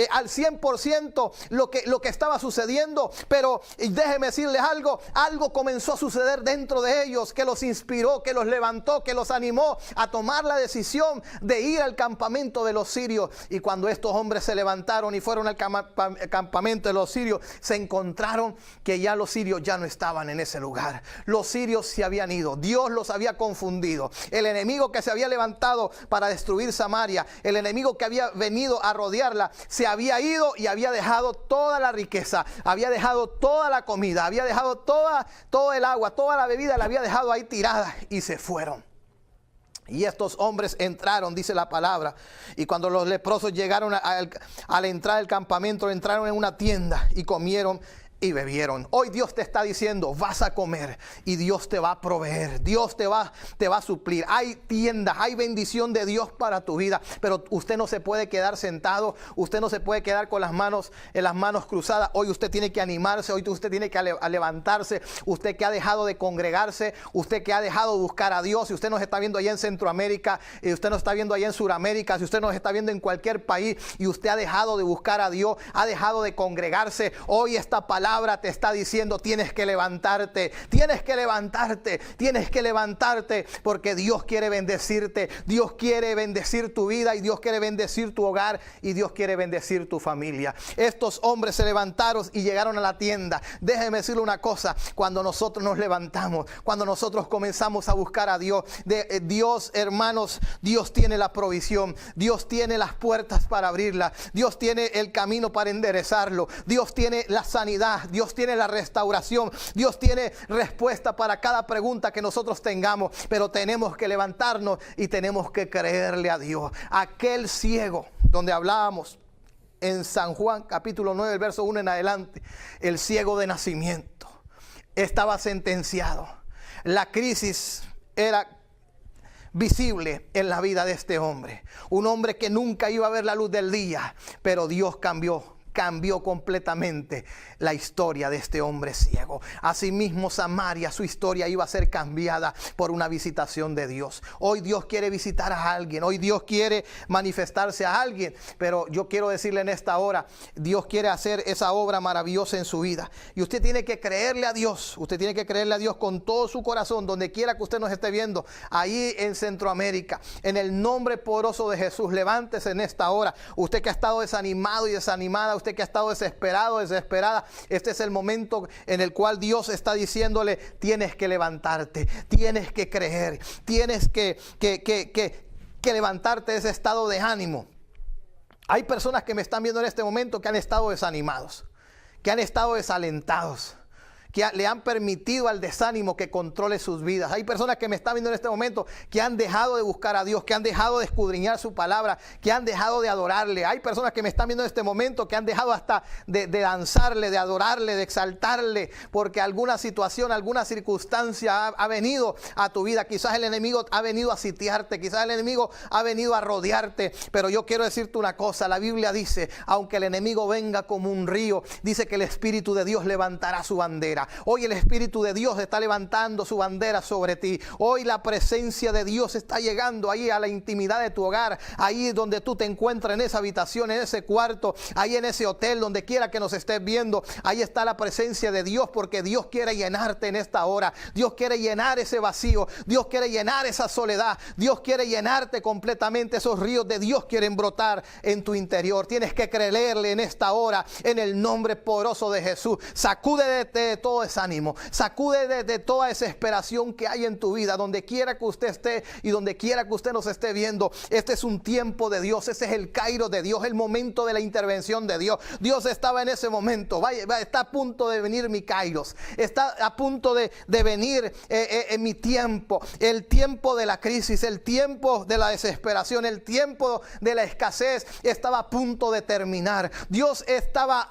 al 100% lo que estaba sucediendo, pero déjeme decirles algo comenzó a suceder dentro de ellos que los inspiró, que los levantó, que los animó a tomar la decisión de ir al campamento de los sirios. Y cuando estos hombres se levantaron y fueron al campamento de los sirios, se encontraron que ya los sirios ya no estaban en ese lugar. Los sirios se habían ido. Dios los había confundido. El enemigo que se había levantado para destruir Samaria, el enemigo que había venido a rodearla, se había ido y había dejado toda la riqueza, había dejado toda la comida, había dejado todo el agua, toda la bebida, la había dejado ahí tirada y se fueron. Y estos hombres entraron, dice la palabra, y cuando los leprosos llegaron al entrar al campamento, entraron en una tienda y comieron y bebieron. Hoy Dios te está diciendo, vas a comer y Dios te va a proveer, Dios te va a suplir. Hay tiendas, hay bendición de Dios para tu vida, pero usted no se puede quedar sentado, usted no se puede quedar con las manos cruzadas. Hoy usted tiene que animarse, hoy usted tiene que levantarse. Usted que ha dejado de congregarse, usted que ha dejado de buscar a Dios, si usted nos está viendo allá en Centroamérica, y usted nos está viendo allá en Suramérica, si usted nos está viendo en cualquier país y usted ha dejado de buscar a Dios, ha dejado de congregarse, hoy esta palabra te está diciendo, tienes que levantarte, porque Dios quiere bendecirte, Dios quiere bendecir tu vida y Dios quiere bendecir tu hogar y Dios quiere bendecir tu familia. Estos hombres se levantaron y llegaron a la tienda. Déjeme decirle una cosa, cuando nosotros nos levantamos, cuando nosotros comenzamos a buscar a Dios, Dios, hermanos, Dios tiene la provisión, Dios tiene las puertas para abrirlas, Dios tiene el camino para enderezarlo, Dios tiene la sanidad, Dios tiene la restauración, Dios tiene respuesta para cada pregunta que nosotros tengamos, pero tenemos que levantarnos y tenemos que creerle a Dios. Aquel ciego donde hablábamos en San Juan capítulo 9, el verso 1 en adelante, el ciego de nacimiento estaba sentenciado. La crisis era visible en la vida de este hombre, un hombre que nunca iba a ver la luz del día, pero Dios cambió completamente la historia de este hombre ciego. Asimismo, Samaria, su historia iba a ser cambiada por una visitación de Dios. Hoy Dios quiere visitar a alguien, hoy Dios quiere manifestarse a alguien, pero yo quiero decirle en esta hora, Dios quiere hacer esa obra maravillosa en su vida. Y usted tiene que creerle a Dios, usted tiene que creerle a Dios con todo su corazón, donde quiera que usted nos esté viendo, ahí en Centroamérica, en el nombre poderoso de Jesús, levántese en esta hora. Usted que ha estado desanimado y desanimada, usted que ha estado desesperado, desesperada, este es el momento en el cual Dios está diciéndole, tienes que levantarte, tienes que creer, tienes que levantarte de ese estado de ánimo. Hay personas que me están viendo en este momento que han estado desanimados, que han estado desalentados, que le han permitido al desánimo que controle sus vidas. Hay personas que me están viendo en este momento que han dejado de buscar a Dios, que han dejado de escudriñar su palabra, que han dejado de adorarle. Hay personas que me están viendo en este momento que han dejado hasta de danzarle, de adorarle, de exaltarle, porque alguna situación, alguna circunstancia ha venido a tu vida. Quizás el enemigo ha venido a sitiarte, quizás el enemigo ha venido a rodearte, pero yo quiero decirte una cosa. La Biblia dice, aunque el enemigo venga como un río, dice que el Espíritu de Dios levantará su bandera. Hoy el Espíritu de Dios está levantando su bandera sobre ti. Hoy la presencia de Dios está llegando ahí a la intimidad de tu hogar, ahí donde tú te encuentras, en esa habitación, en ese cuarto, ahí en ese hotel, donde quiera que nos estés viendo. Ahí está la presencia de Dios, porque Dios quiere llenarte en esta hora. Dios quiere llenar ese vacío, Dios quiere llenar esa soledad, Dios quiere llenarte completamente. Esos ríos de Dios quieren brotar en tu interior. Tienes que creerle en esta hora, en el nombre poderoso de Jesús. Sacude de todo desánimo, sacude de toda desesperación que hay en tu vida, donde quiera que usted esté y donde quiera que usted nos esté viendo. Este es un tiempo de Dios, ese es el Kairos de Dios, el momento de la intervención de Dios. Dios estaba en ese momento, está a punto de venir mi Kairos, está a punto de venir en mi tiempo, el tiempo de la crisis, el tiempo de la desesperación, el tiempo de la escasez estaba a punto de terminar. Dios estaba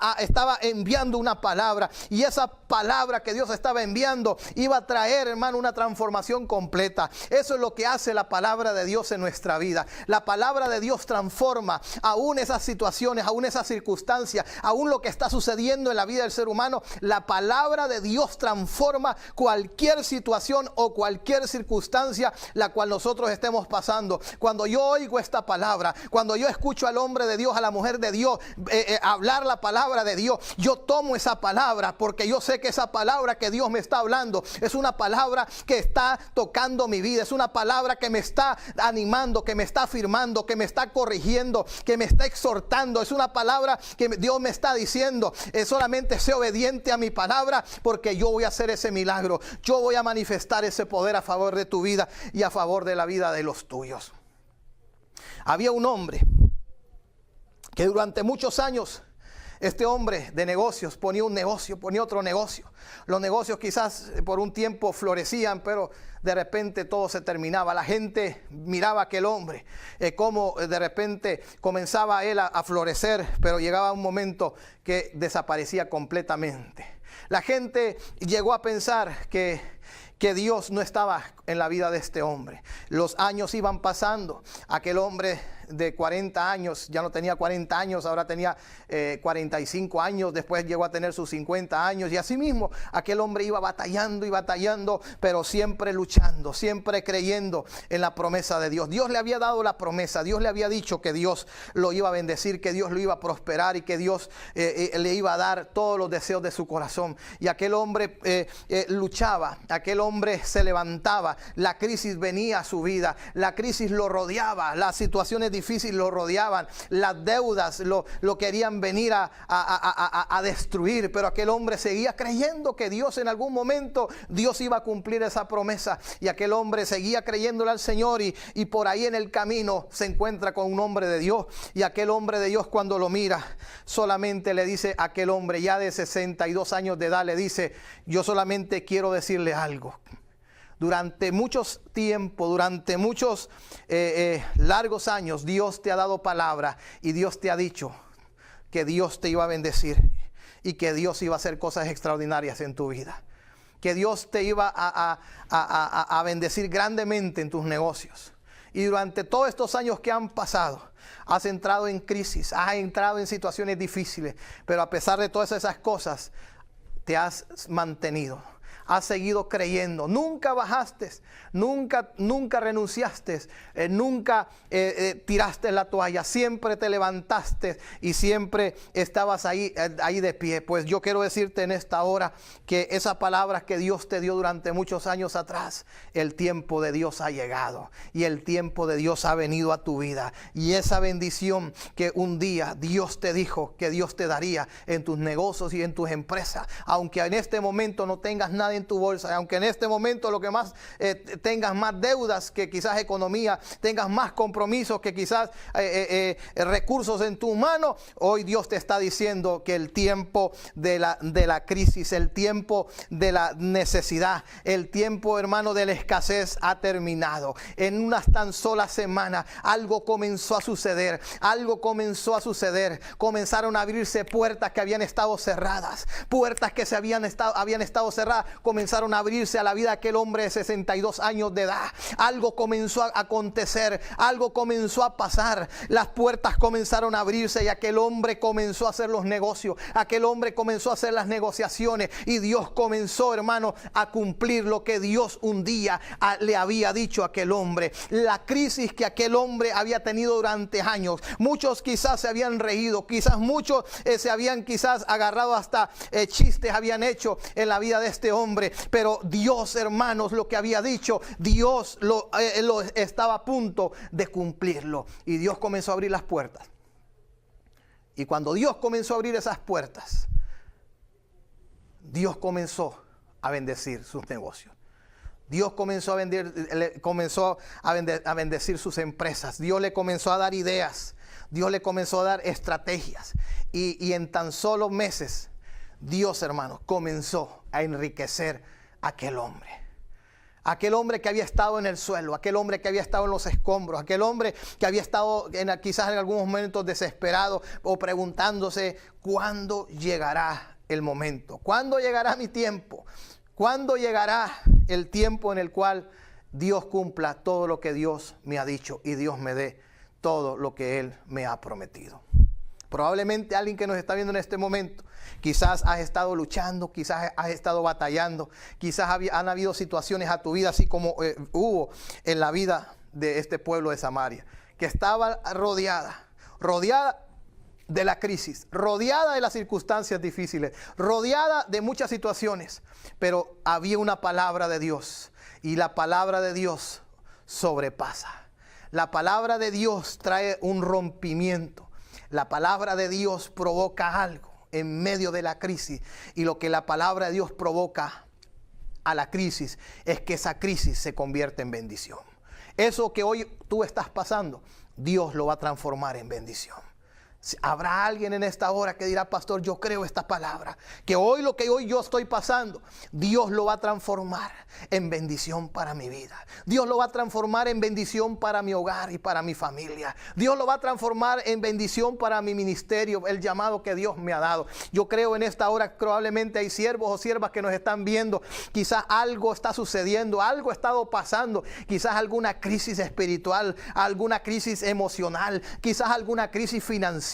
enviando una palabra, y esa palabra palabra que Dios estaba enviando iba a traer, hermano, una transformación completa. Eso es lo que hace la palabra de Dios en nuestra vida. La palabra de Dios transforma aún esas situaciones, aún esas circunstancias, aún lo que está sucediendo en la vida del ser humano. La palabra de Dios transforma cualquier situación o cualquier circunstancia la cual nosotros estemos pasando. Cuando yo oigo esta palabra, cuando yo escucho al hombre de Dios, a la mujer de Dios hablar la palabra de Dios, yo tomo esa palabra porque yo sé que esa palabra que Dios me está hablando es una palabra que está tocando mi vida, es una palabra que me está animando, que me está afirmando, que me está corrigiendo, que me está exhortando. Es una palabra que Dios me está diciendo, solamente sé obediente a mi palabra porque yo voy a hacer ese milagro, yo voy a manifestar ese poder a favor de tu vida y a favor de la vida de los tuyos. Había un hombre que durante muchos años, este hombre de negocios ponía un negocio, ponía otro negocio. Los negocios quizás por un tiempo florecían, pero de repente todo se terminaba. La gente miraba a aquel hombre, cómo de repente comenzaba él a florecer, pero llegaba un momento que desaparecía completamente. La gente llegó a pensar que Dios no estaba en la vida de este hombre. Los años iban pasando. Aquel hombre de 40 años, ya no tenía 40 años, ahora tenía 45 años, después llegó a tener sus 50 años, y así mismo aquel hombre iba batallando y batallando, pero siempre luchando, siempre creyendo en la promesa de Dios. Dios le había dado la promesa, Dios le había dicho que Dios lo iba a bendecir, que Dios lo iba a prosperar y que Dios le iba a dar todos los deseos de su corazón. Y aquel hombre luchaba, aquel hombre se levantaba, la crisis venía a su vida, la crisis lo rodeaba, las situaciones difíciles lo rodeaban, las deudas lo querían venir a destruir, pero aquel hombre seguía creyendo que Dios en algún momento, Dios iba a cumplir esa promesa, y aquel hombre seguía creyéndole al Señor, y por ahí en el camino se encuentra con un hombre de Dios, y aquel hombre de Dios cuando lo mira, solamente le dice a aquel hombre ya de 62 años de edad, le dice: yo solamente quiero decirle algo. Durante muchos tiempos, durante muchos largos años, Dios te ha dado palabra y Dios te ha dicho que Dios te iba a bendecir y que Dios iba a hacer cosas extraordinarias en tu vida. Que Dios te iba a bendecir grandemente en tus negocios. Y durante todos estos años que han pasado, has entrado en crisis, has entrado en situaciones difíciles, pero a pesar de todas esas cosas, te has mantenido. Has seguido creyendo, nunca bajaste, nunca renunciaste, nunca tiraste la toalla, siempre te levantaste y siempre estabas ahí de pie. Pues yo quiero decirte en esta hora que esa palabra que Dios te dio durante muchos años atrás, el tiempo de Dios ha llegado y el tiempo de Dios ha venido a tu vida, y esa bendición que un día Dios te dijo que Dios te daría en tus negocios y en tus empresas, aunque en este momento no tengas nada en tu bolsa, aunque en este momento lo que más tengas más deudas que quizás economía, tengas más compromisos que quizás recursos en tu mano, hoy Dios te está diciendo que el tiempo de la crisis, el tiempo de la necesidad, el tiempo, hermano, de la escasez ha terminado. En unas tan solas semanas algo comenzó a suceder, comenzaron a abrirse puertas que habían estado cerradas, puertas que habían estado cerradas, comenzaron a abrirse a la vida de aquel hombre de 62 años de edad. Algo comenzó a acontecer, algo comenzó a pasar, las puertas comenzaron a abrirse y aquel hombre comenzó a hacer los negocios, aquel hombre comenzó a hacer las negociaciones, y Dios comenzó, hermano, a cumplir lo que Dios un día le había dicho a aquel hombre. La crisis que aquel hombre había tenido durante años, muchos quizás se habían reído, quizás muchos se habían quizás agarrado hasta chistes habían hecho en la vida de este hombre, pero Dios, hermanos, lo que había dicho, Dios lo estaba a punto de cumplirlo, y Dios comenzó a abrir las puertas. Y cuando Dios comenzó a abrir esas puertas, Dios comenzó a bendecir sus negocios. Dios comenzó a bendecir sus empresas. Dios le comenzó a dar ideas. Dios le comenzó a dar estrategias. Y en tan solo meses, Dios, hermanos, comenzó a enriquecer a aquel hombre. Aquel hombre que había estado en el suelo, aquel hombre que había estado en los escombros, aquel hombre que había estado quizás en algunos momentos desesperado o preguntándose cuándo llegará el momento? ¿Cuándo llegará mi tiempo? ¿Cuándo llegará el tiempo en el cual Dios cumpla todo lo que Dios me ha dicho y Dios me dé todo lo que Él me ha prometido? Probablemente alguien que nos está viendo en este momento, quizás has estado luchando, quizás has estado batallando, quizás han habido situaciones a tu vida, así como hubo en la vida de este pueblo de Samaria, que estaba rodeada de la crisis, rodeada de las circunstancias difíciles, rodeada de muchas situaciones, pero había una palabra de Dios, y la palabra de Dios sobrepasa. La palabra de Dios trae un rompimiento. La palabra de Dios provoca algo en medio de la crisis, y lo que la palabra de Dios provoca a la crisis es que esa crisis se convierte en bendición. Eso que hoy tú estás pasando, Dios lo va a transformar en bendición. Habrá alguien en esta hora que dirá: pastor, yo creo esta palabra, que hoy lo que hoy yo estoy pasando, Dios lo va a transformar en bendición para mi vida. Dios lo va a transformar en bendición para mi hogar y para mi familia. Dios lo va a transformar en bendición para mi ministerio, el llamado que Dios me ha dado. Yo creo en esta hora, probablemente hay siervos o siervas que nos están viendo. Quizás algo está sucediendo, algo ha estado pasando. Quizás alguna crisis espiritual, alguna crisis emocional, quizás alguna crisis financiera.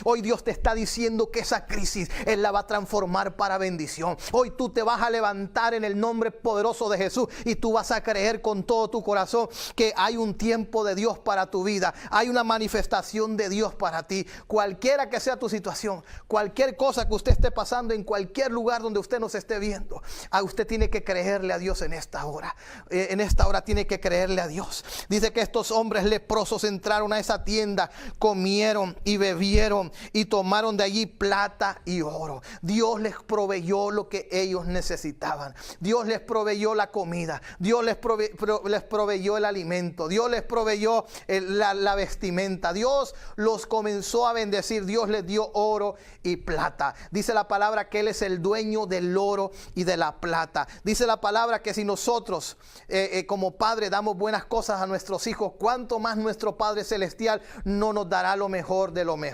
Hoy Dios te está diciendo que esa crisis Él la va a transformar para bendición. Hoy tú te vas a levantar en el nombre poderoso de Jesús, y tú vas a creer con todo tu corazón que hay un tiempo de Dios para tu vida. Hay una manifestación de Dios para ti. Cualquiera que sea tu situación, cualquier cosa que usted esté pasando, en cualquier lugar donde usted nos esté viendo, usted tiene que creerle a Dios en esta hora. En esta hora tiene que creerle a Dios. Dice que estos hombres leprosos entraron a esa tienda, comieron y bebieron y tomaron de allí plata y oro. Dios les proveyó lo que ellos necesitaban. Dios les proveyó la comida. Dios les proveyó el alimento. Dios les proveyó la vestimenta. Dios los comenzó a bendecir. Dios les dio oro y plata. Dice la palabra que Él es el dueño del oro y de la plata. Dice la palabra que si nosotros como padre damos buenas cosas a nuestros hijos, cuánto más nuestro Padre Celestial no nos dará lo mejor de lo mejor.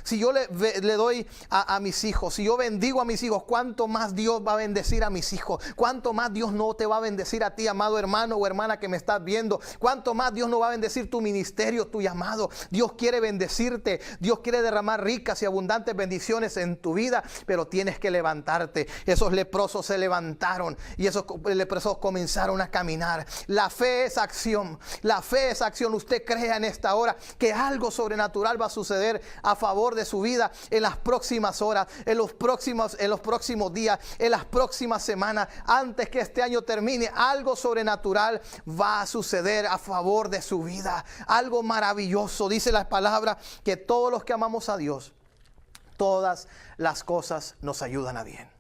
Si yo le doy a mis hijos, si yo bendigo a mis hijos, cuánto más Dios va a bendecir a mis hijos. Cuánto más Dios no te va a bendecir a ti, amado hermano o hermana que me estás viendo. Cuánto más Dios no va a bendecir tu ministerio, tu llamado. Dios quiere bendecirte. Dios quiere derramar ricas y abundantes bendiciones en tu vida, pero tienes que levantarte. Esos leprosos se levantaron y esos leprosos comenzaron a caminar. La fe es acción. La fe es acción. Usted crea en esta hora que algo sobrenatural va a suceder a favor de su vida en las próximas horas, en los próximos días, en las próximas semanas. Antes que este año termine, algo sobrenatural va a suceder a favor de su vida. Algo maravilloso. Dice la palabra que todos los que amamos a Dios, todas las cosas nos ayudan a bien.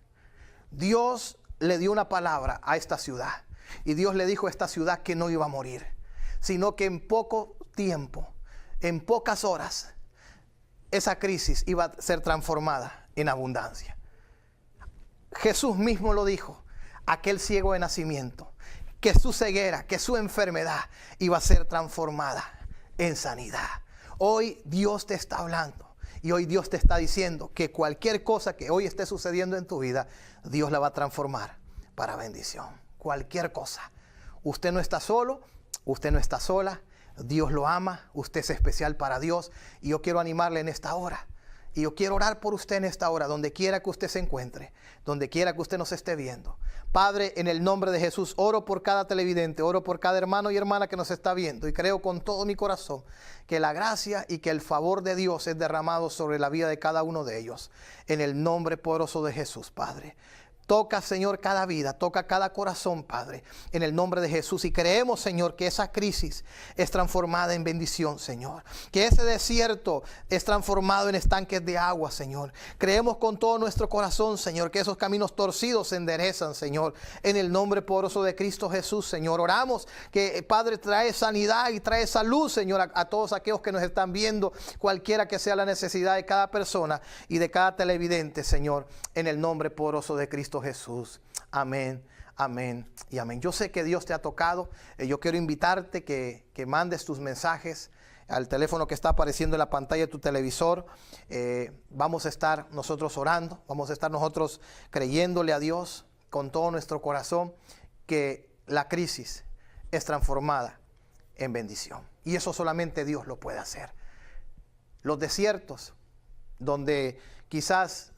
Dios le dio una palabra a esta ciudad, y Dios le dijo a esta ciudad que no iba a morir, sino que en poco tiempo, en pocas horas, esa crisis iba a ser transformada en abundancia. Jesús mismo lo dijo, aquel ciego de nacimiento, que su ceguera, que su enfermedad iba a ser transformada en sanidad. Hoy Dios te está hablando, y hoy Dios te está diciendo que cualquier cosa que hoy esté sucediendo en tu vida, Dios la va a transformar para bendición. Cualquier cosa. Usted no está solo, usted no está sola. Dios lo ama, usted es especial para Dios, y yo quiero animarle en esta hora, y yo quiero orar por usted en esta hora, donde quiera que usted se encuentre, donde quiera que usted nos esté viendo. Padre, en el nombre de Jesús, oro por cada televidente, oro por cada hermano y hermana que nos está viendo, y creo con todo mi corazón que la gracia y que el favor de Dios es derramado sobre la vida de cada uno de ellos, en el nombre poderoso de Jesús, Padre. Toca, Señor, cada vida, toca cada corazón, Padre, en el nombre de Jesús. Y creemos, Señor, que esa crisis es transformada en bendición, Señor. Que ese desierto es transformado en estanques de agua, Señor. Creemos con todo nuestro corazón, Señor, que esos caminos torcidos se enderezan, Señor, en el nombre poderoso de Cristo Jesús, Señor. Oramos que, Padre, trae sanidad y trae salud, Señor, a todos aquellos que nos están viendo, cualquiera que sea la necesidad de cada persona y de cada televidente, Señor, en el nombre poderoso de Cristo Jesús. Amén, amén y amén. Yo sé que Dios te ha tocado. Yo quiero invitarte que mandes tus mensajes al teléfono que está apareciendo en la pantalla de tu televisor. Vamos a estar nosotros orando, vamos a estar nosotros creyéndole a Dios con todo nuestro corazón que la crisis es transformada en bendición. Y eso solamente Dios lo puede hacer. Los desiertos, donde quizás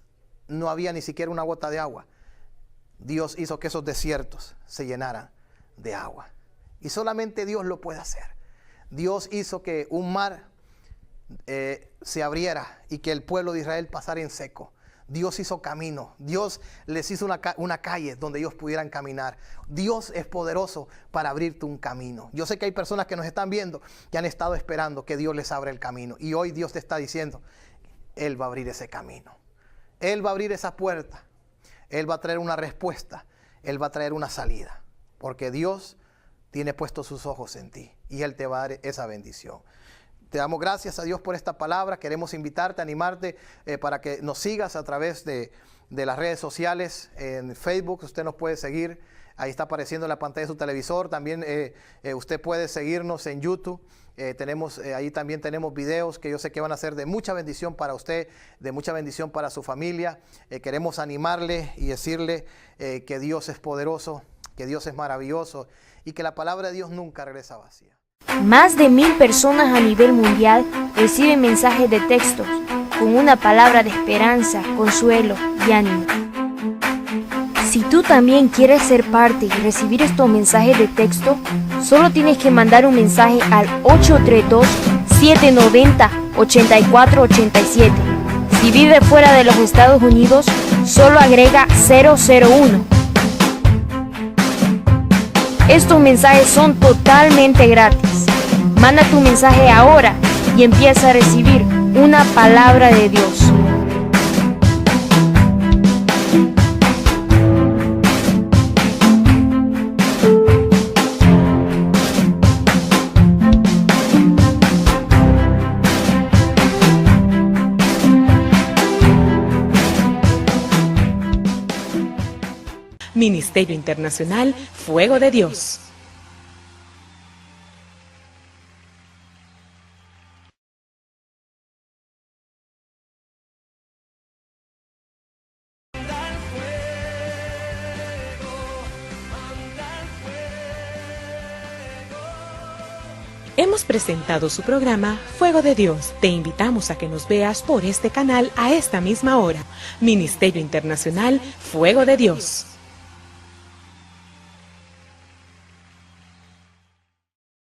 no había ni siquiera una gota de agua, Dios hizo que esos desiertos se llenaran de agua. Y solamente Dios lo puede hacer. Dios hizo que un mar se abriera y que el pueblo de Israel pasara en seco. Dios hizo camino. Dios les hizo una calle donde ellos pudieran caminar. Dios es poderoso para abrirte un camino. Yo sé que hay personas que nos están viendo que han estado esperando que Dios les abra el camino. Y hoy Dios te está diciendo, Él va a abrir ese camino. Él va a abrir esa puerta. Él va a traer una respuesta. Él va a traer una salida. Porque Dios tiene puestos sus ojos en ti. Y Él te va a dar esa bendición. Te damos gracias a Dios por esta palabra. Queremos invitarte, animarte para que nos sigas a través de las redes sociales. En Facebook usted nos puede seguir. Ahí está apareciendo en la pantalla de su televisor. También usted puede seguirnos en YouTube. Ahí también tenemos videos que yo sé que van a ser de mucha bendición para usted, de mucha bendición para su familia. Queremos animarle y decirle que Dios es poderoso, que Dios es maravilloso y que la palabra de Dios nunca regresa vacía. Más de 1000 personas a nivel mundial reciben mensajes de textos con una palabra de esperanza, consuelo y ánimo. Si tú también quieres ser parte y recibir estos mensajes de texto, solo tienes que mandar un mensaje al 832-790-8487. Si vive fuera de los Estados Unidos, solo agrega 001. Estos mensajes son totalmente gratis. Manda tu mensaje ahora y empieza a recibir una palabra de Dios. Ministerio Internacional Fuego de Dios. Hemos presentado su programa Fuego de Dios. Te invitamos a que nos veas por este canal a esta misma hora. Ministerio Internacional Fuego de Dios.